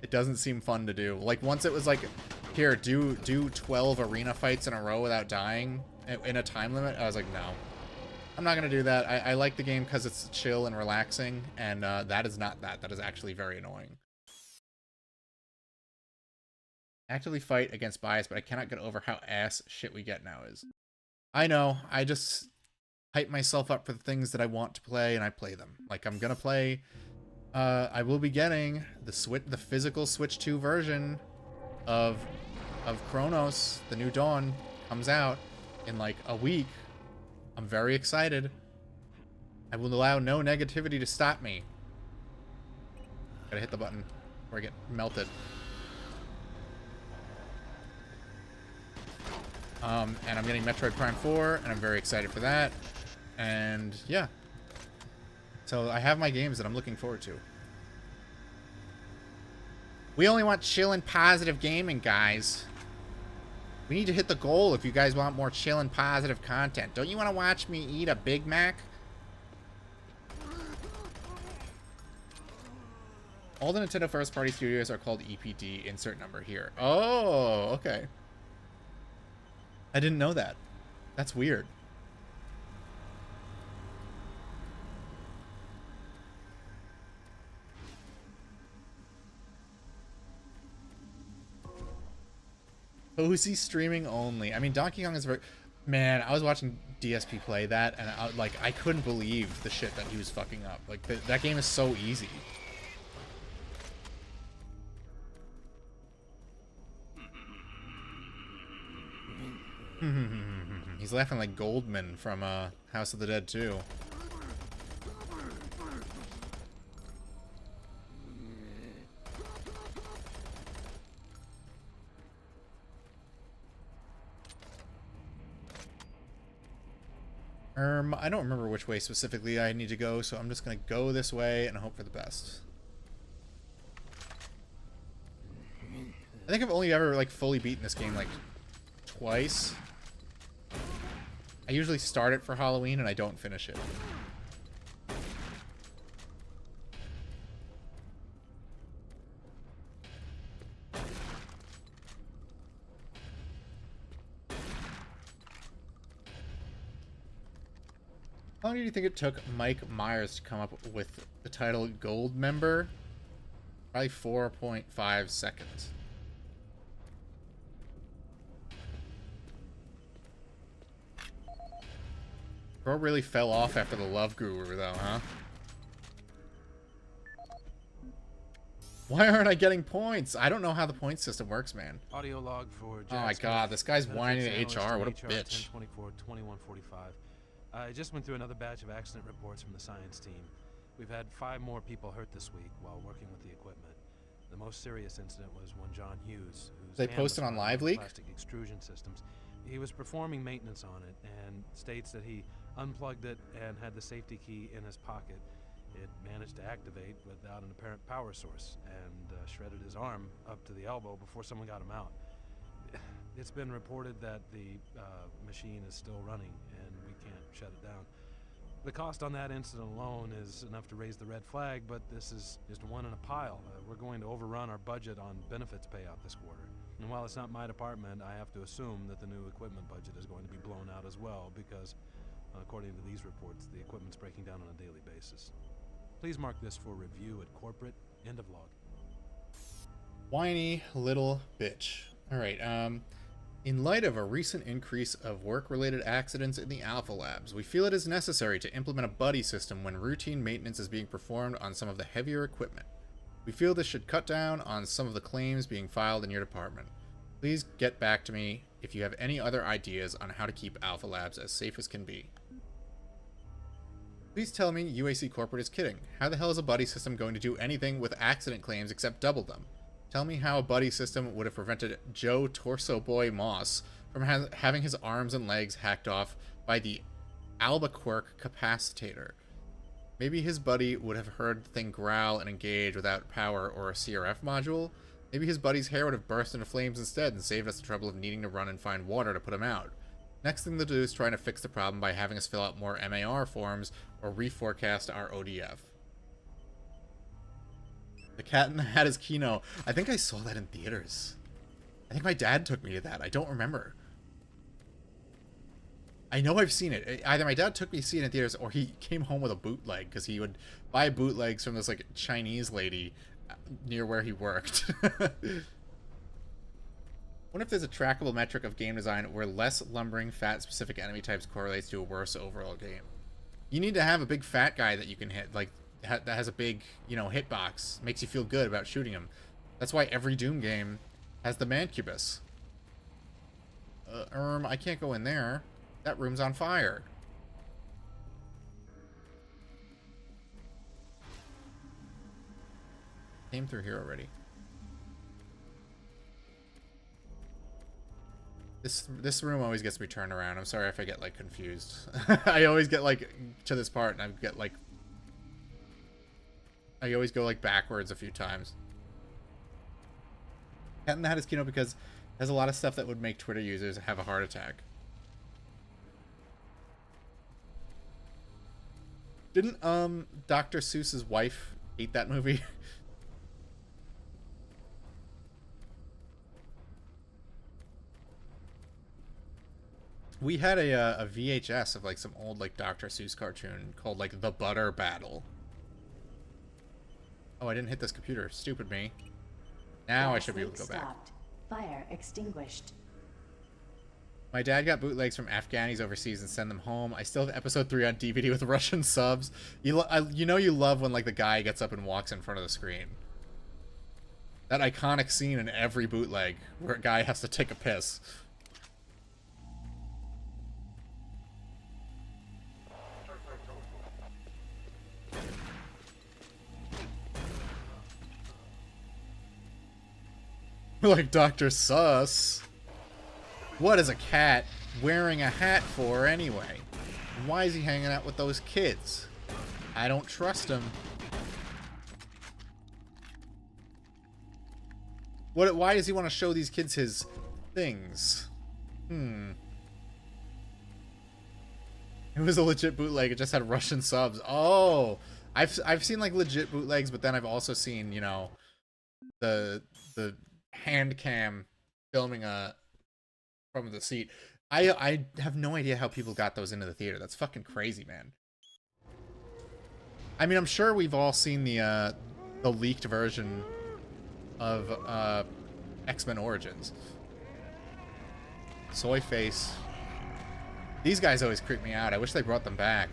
It doesn't seem fun to do. Like, once it was like, here, do 12 arena fights in a row without dying in a time limit, I was like, no. I'm not going to do that. I like the game because it's chill and relaxing, and that is not that. That is actually very annoying. Actively fight against bias, but I cannot get over how ass shit we get now is. I know. I just hype myself up for the things that I want to play, and I play them. Like, I'm going to play... I will be getting the physical Switch 2 version of Chronos. The New Dawn comes out in like a week. I'm very excited. I will allow no negativity to stop me. Gotta hit the button before I get melted. And I'm getting Metroid Prime 4, and I'm very excited for that. And yeah. So I have my games that I'm looking forward to. We only want chill and positive gaming, guys. We need to hit the goal if you guys want more chill and positive content. Don't you want to watch me eat a Big Mac? All the Nintendo first party studios are called EPD, insert number here. Oh, okay. I didn't know that. That's weird. Cozy streaming only. I mean, Donkey Kong is very... Man, I was watching DSP play that, and I couldn't believe the shit that he was fucking up. Like, that game is so easy. He's laughing like Goldman from House of the Dead 2. I don't remember which way specifically I need to go, so I'm just gonna go this way and hope for the best. I think I've only ever like fully beaten this game like twice. I usually start it for Halloween and I don't finish it. long do you think it took Mike Myers to come up with the title Gold Member? Probably 4.5 seconds. Girl really fell off after the Love Guru, though, huh? Why aren't I getting points? I don't know how the point system works, man. Audio log for Oh my god, this guy's whining to HR. What a bitch. 1024-2145. I just went through another batch of accident reports from the science team. We've had 5 more people hurt this week while working with the equipment. The most serious incident was one John Hughes, whose They hand posted was on caught Live the Leak? plastic extrusion systems. He was performing maintenance on it and states that he unplugged it and had the safety key in his pocket. It managed to activate without an apparent power source and shredded his arm up to the elbow before someone got him out. It's been reported that the machine is still running and we can't shut it down. The cost on that incident alone is enough to raise the red flag, but this is just one in a pile. We're going to overrun our budget on benefits payout this quarter. And while it's not my department, I have to assume that the new equipment budget is going to be blown out as well because, according to these reports, the equipment's breaking down on a daily basis. Please mark this for review at corporate. End of log. Whiny little bitch. Alright, in light of a recent increase of work-related accidents in the Alpha Labs, we feel it is necessary to implement a buddy system when routine maintenance is being performed on some of the heavier equipment. We feel this should cut down on some of the claims being filed in your department. Please get back to me if you have any other ideas on how to keep Alpha Labs as safe as can be. Please tell me UAC Corporate is kidding. How the hell is a buddy system going to do anything with accident claims except double them? Tell me how a buddy system would have prevented Joe Torso Boy Moss from having his arms and legs hacked off by the Albuquerque capacitator. Maybe his buddy would have heard the thing growl and engage without power or a CRF module. Maybe his buddy's hair would have burst into flames instead and saved us the trouble of needing to run and find water to put him out. Next thing to do is trying to fix the problem by having us fill out more MAR forms or reforecast our ODF. The Cat in the Hat is Kino. I think I saw that in theaters. I think my dad took me to that. I don't remember. I know I've seen it. Either my dad took me to see it in theaters or he came home with a bootleg because he would buy bootlegs from this like Chinese lady near where he worked. What if there's a trackable metric of game design where less lumbering, fat, specific enemy types correlates to a worse overall game? You need to have a big fat guy that you can hit, like that has a big, you know, hitbox. Makes you feel good about shooting him. That's why every Doom game has the Mancubus. I can't go in there. That room's on fire. Came through here already. This room always gets me turned around. I'm sorry if I get like confused. I always get like to this part and I always go like backwards a few times. Cat in the Hat is Kino because it has a lot of stuff that would make Twitter users have a heart attack. Didn't Dr. Seuss's wife hate that movie? We had a VHS of like some old like Dr. Seuss cartoon called like The Butter Battle. Oh, I didn't hit this computer. Stupid me. Now I should be able to go back. Fire extinguished. My dad got bootlegs from Afghanis overseas and sent them home. I still have episode 3 on DVD with Russian subs. You know you love when like the guy gets up and walks in front of the screen. That iconic scene in every bootleg where a guy has to take a piss. Like Dr. Sus. What is a cat wearing a hat for anyway? And why is he hanging out with those kids? I don't trust him. Why does he want to show these kids his things? It was a legit bootleg. It just had Russian subs. Oh, I've seen like legit bootlegs, but then I've also seen, you know, the hand cam filming from the seat. I have no idea how people got those into the theater. That's fucking crazy, man. I mean, I'm sure we've all seen the leaked version of X-Men Origins. Soy face. These guys always creep me out. I wish they brought them back.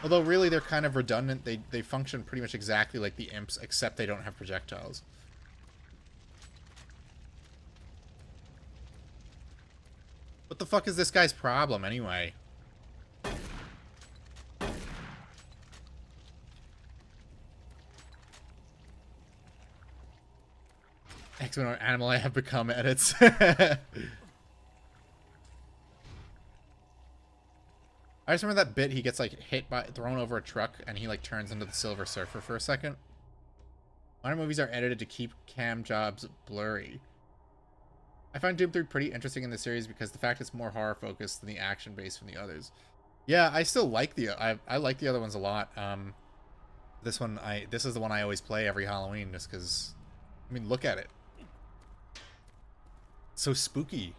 Although really they're kind of redundant. They function pretty much exactly like the imps, except they don't have projectiles. What the fuck is this guy's problem anyway? X-Men or Animal I have become edits. I just remember that bit he gets like thrown over a truck and he like turns into the Silver Surfer for a second. Modern movies are edited to keep cam jobs blurry. I find Doom 3 pretty interesting in the series because the fact it's more horror focused than the action based from the others. Yeah, I still like I like the other ones a lot. This is the one I always play every Halloween just because, I mean, look at it. It's so spooky.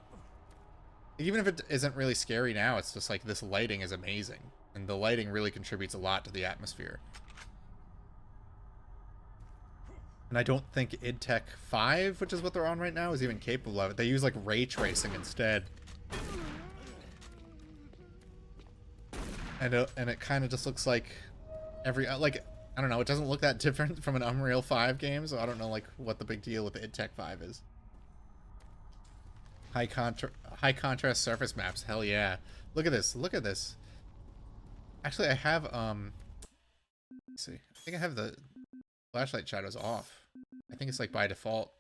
Even if it isn't really scary now, it's just like this lighting is amazing. And the lighting really contributes a lot to the atmosphere. And I don't think id Tech 5, which is what they're on right now, is even capable of it. They use like ray tracing instead. And it kind of just looks like I don't know, it doesn't look that different from an Unreal 5 game, so I don't know like what the big deal with the id Tech 5 is. High contrast surface maps, hell yeah. Look at this, look at this. Actually, I have let's see. I think I have the flashlight shadows off. I think it's like by default.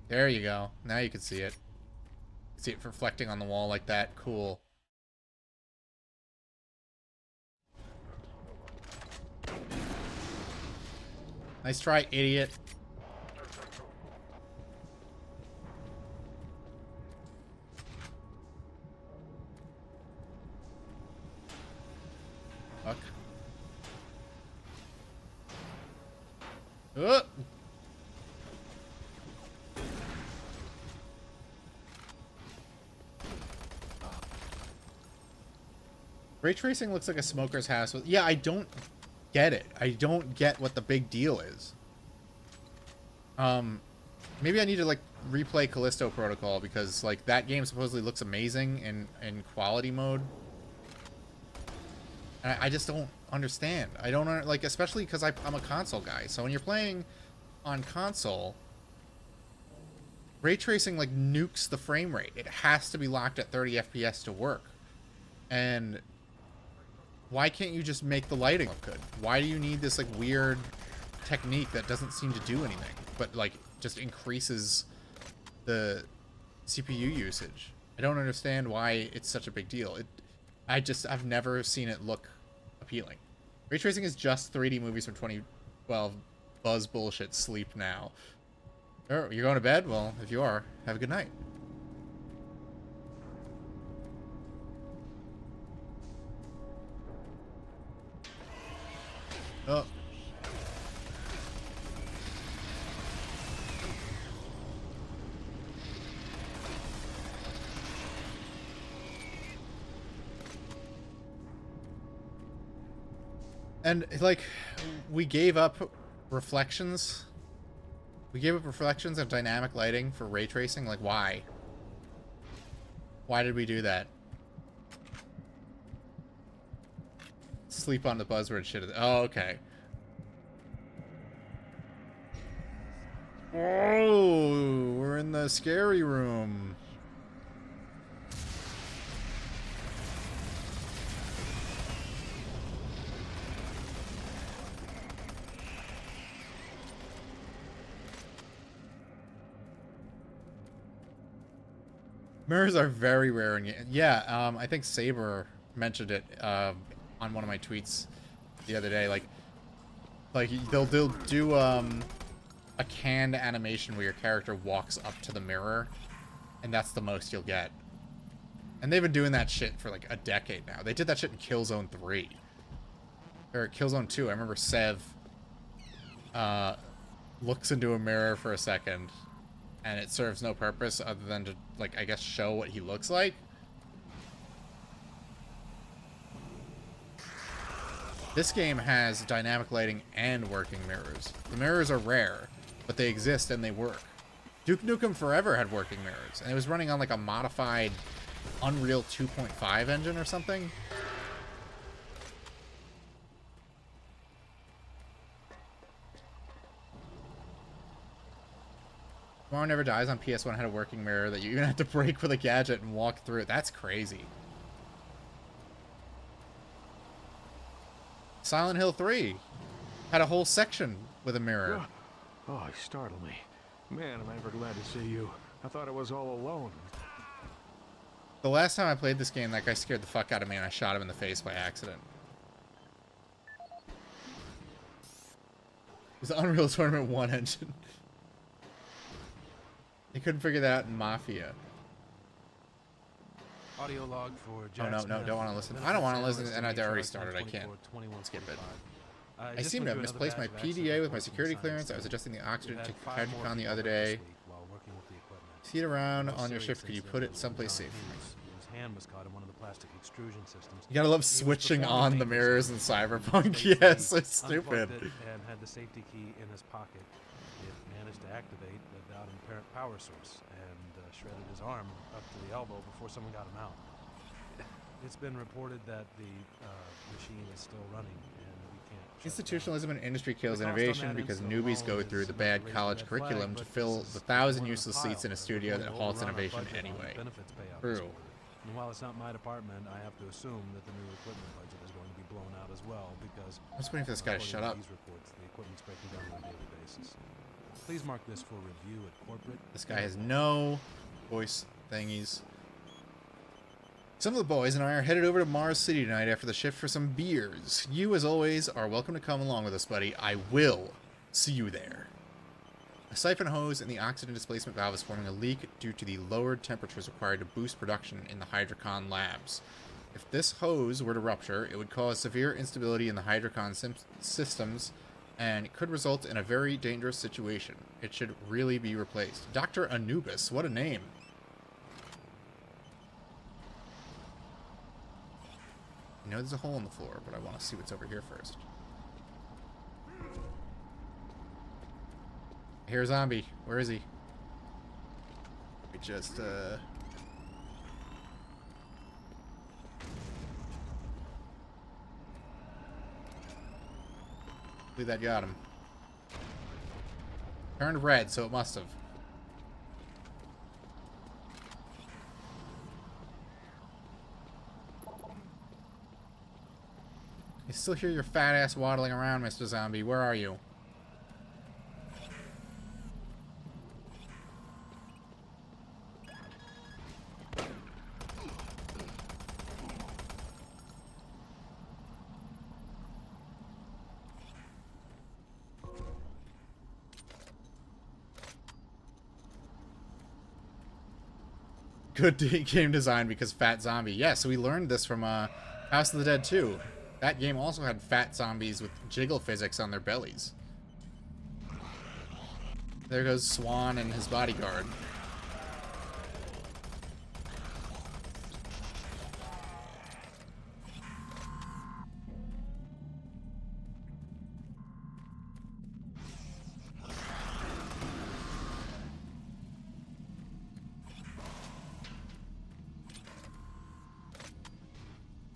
There you go. Now you can see it. See it reflecting on the wall like that. Cool. Nice try, idiot. Fuck. Ray tracing looks like a smoker's house. Yeah, I don't get it. I don't get what the big deal is. Maybe I need to like replay Callisto Protocol because like that game supposedly looks amazing in quality mode. And I just don't understand. I don't like, especially because I'm a console guy. So when you're playing on console, ray tracing like nukes the frame rate. It has to be locked at 30 FPS to work. And why can't you just make the lighting look good? Why do you need this like weird technique that doesn't seem to do anything, but like just increases the CPU usage? I don't understand why it's such a big deal. I've never seen it look appealing. Ray tracing is just 3D movies from 2012. Buzz bullshit. Sleep now. Oh, you're going to bed? Well, if you are, have a good night. Oh. And like, we gave up reflections. We gave up reflections and dynamic lighting for ray tracing. Like, why? Why did we do that? Sleep on the buzzword shit. Oh, okay. Oh, we're in the scary room. Mirrors are very rare in yeah, I think Saber mentioned it on one of my tweets the other day. Like they'll do a canned animation where your character walks up to the mirror, and that's the most you'll get. And they've been doing that shit for like a decade now. They did that shit in Killzone 3. Or Killzone 2. I remember Sev looks into a mirror for a second, and it serves no purpose other than to, like, I guess show what he looks like. This game has dynamic lighting and working mirrors. The mirrors are rare, but they exist and they work. Duke Nukem Forever had working mirrors, and it was running on like a modified Unreal 2.5 engine or something. Tomorrow Never Dies on PS1 had a working mirror that you even had to break with a gadget and walk through it. That's crazy. Silent Hill 3 had a whole section with a mirror. Oh, you startled me. Man, am I ever glad to see you. I thought I was all alone. The last time I played this game, that guy scared the fuck out of me and I shot him in the face by accident. It was the Unreal Tournament 1 engine. They couldn't figure that out in Mafia. Audio log for Oh, no, no, don't want to listen. I don't want to listen, and I already started. I can't skip it. I seem to have misplaced my PDA with my security clearance. I was adjusting the oxygen to Hydrocon the other day. See it around on your shift. Could you put it someplace safe? His hand was caught in one of the plastic extrusion systems. You gotta love switching on the mirrors in Cyberpunk. Yes, it's stupid. And had the safety key in his pocket. It managed to activate without an apparent power source, and shredded his arm up to the elbow before someone got him out. It's been reported that the machine is still running, and we can't. Institutionalism in industry kills innovation because newbies go through the bad college curriculum to fill the 1,000 useless seats in a studio that halts innovation anyway. True. And while it's not my department, I have to assume that the new equipment budget is going to be blown out as well because I'm just waiting for this guy to shut up. These reports, the equipment's breaking down on a daily basis. Please mark this for review at corporate. This guy has no voice thingies. Some of the boys and I are headed over to Mars City tonight after the shift for some beers. You, as always, are welcome to come along with us, buddy. I will see you there. A siphon hose in the oxygen displacement valve is forming a leak due to the lowered temperatures required to boost production in the Hydrocon labs. If this hose were to rupture, it would cause severe instability in the Hydrocon systems and could result in a very dangerous situation. It should really be replaced. Dr. Anubis, what a name. I know there's a hole in the floor, but I want to see what's over here first. I hear a zombie. Where is he? We just, I believe that got him. Turned red, so it must have. I still hear your fat ass waddling around, Mr. Zombie. Where are you? Good game design because fat zombie. Yeah, so we learned this from House of the Dead 2. That game also had fat zombies with jiggle physics on their bellies. There goes Swan and his bodyguard.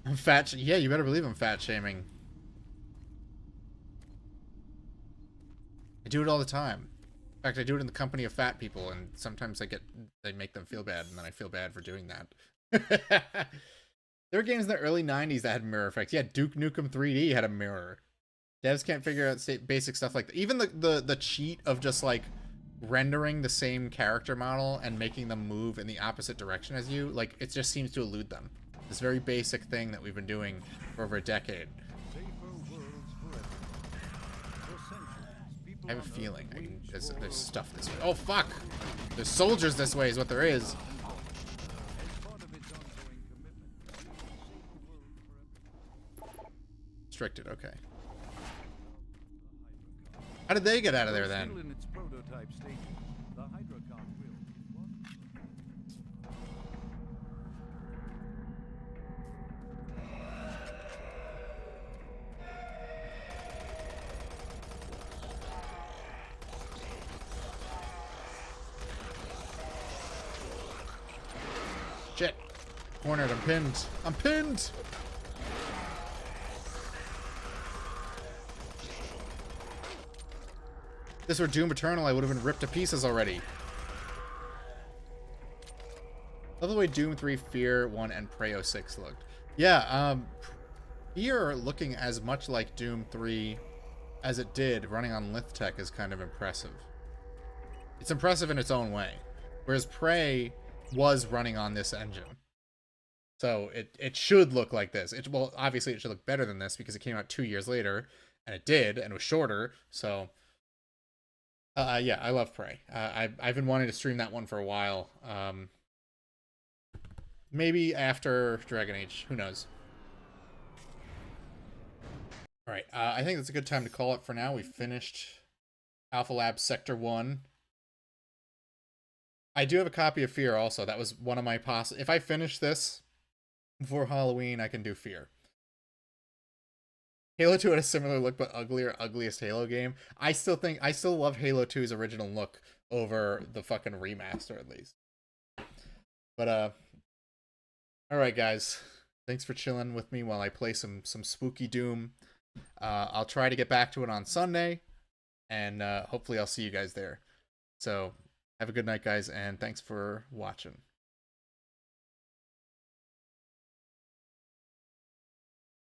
I'm fat. Yeah, you better believe I'm fat shaming. I do it all the time. In fact, I do it in the company of fat people, and sometimes they make them feel bad, and then I feel bad for doing that. There were games in the early 90s that had mirror effects. Yeah, Duke Nukem 3D had a mirror. Devs can't figure out basic stuff like that. Even the cheat of just like rendering the same character model and making them move in the opposite direction as you, like, it just seems to elude them. This very basic thing that we've been doing for over a decade. I have a feeling there's stuff this way. Oh, fuck! There's soldiers this way is what there is. Restricted, okay. How did they get out of there then? Still in its prototype stage. The Hydrocon will. Shit. Cornered, I'm pinned. I'm pinned! If this were Doom Eternal, I would have been ripped to pieces already. Love the way Doom 3, Fear 1, and Prey 06 looked. Yeah, Fear looking as much like Doom 3 as it did running on Lithtech is kind of impressive. It's impressive in its own way. Whereas Prey was running on this engine. So it should look like this. Well, obviously it should look better than this because it came out 2 years later, and it did, and it was shorter, so... yeah, I love Prey. I've been wanting to stream that one for a while. Maybe after Dragon Age. Who knows? Alright, I think that's a good time to call it for now. We finished Alpha Lab Sector 1. I do have a copy of Fear also. That was one of my If I finish this before Halloween, I can do Fear. Halo 2 had a similar look, but ugliest Halo game. I still love Halo 2's original look over the fucking remaster, at least. But, alright, guys. Thanks for chilling with me while I play some spooky Doom. I'll try to get back to it on Sunday, and hopefully I'll see you guys there. So, have a good night, guys, and thanks for watching.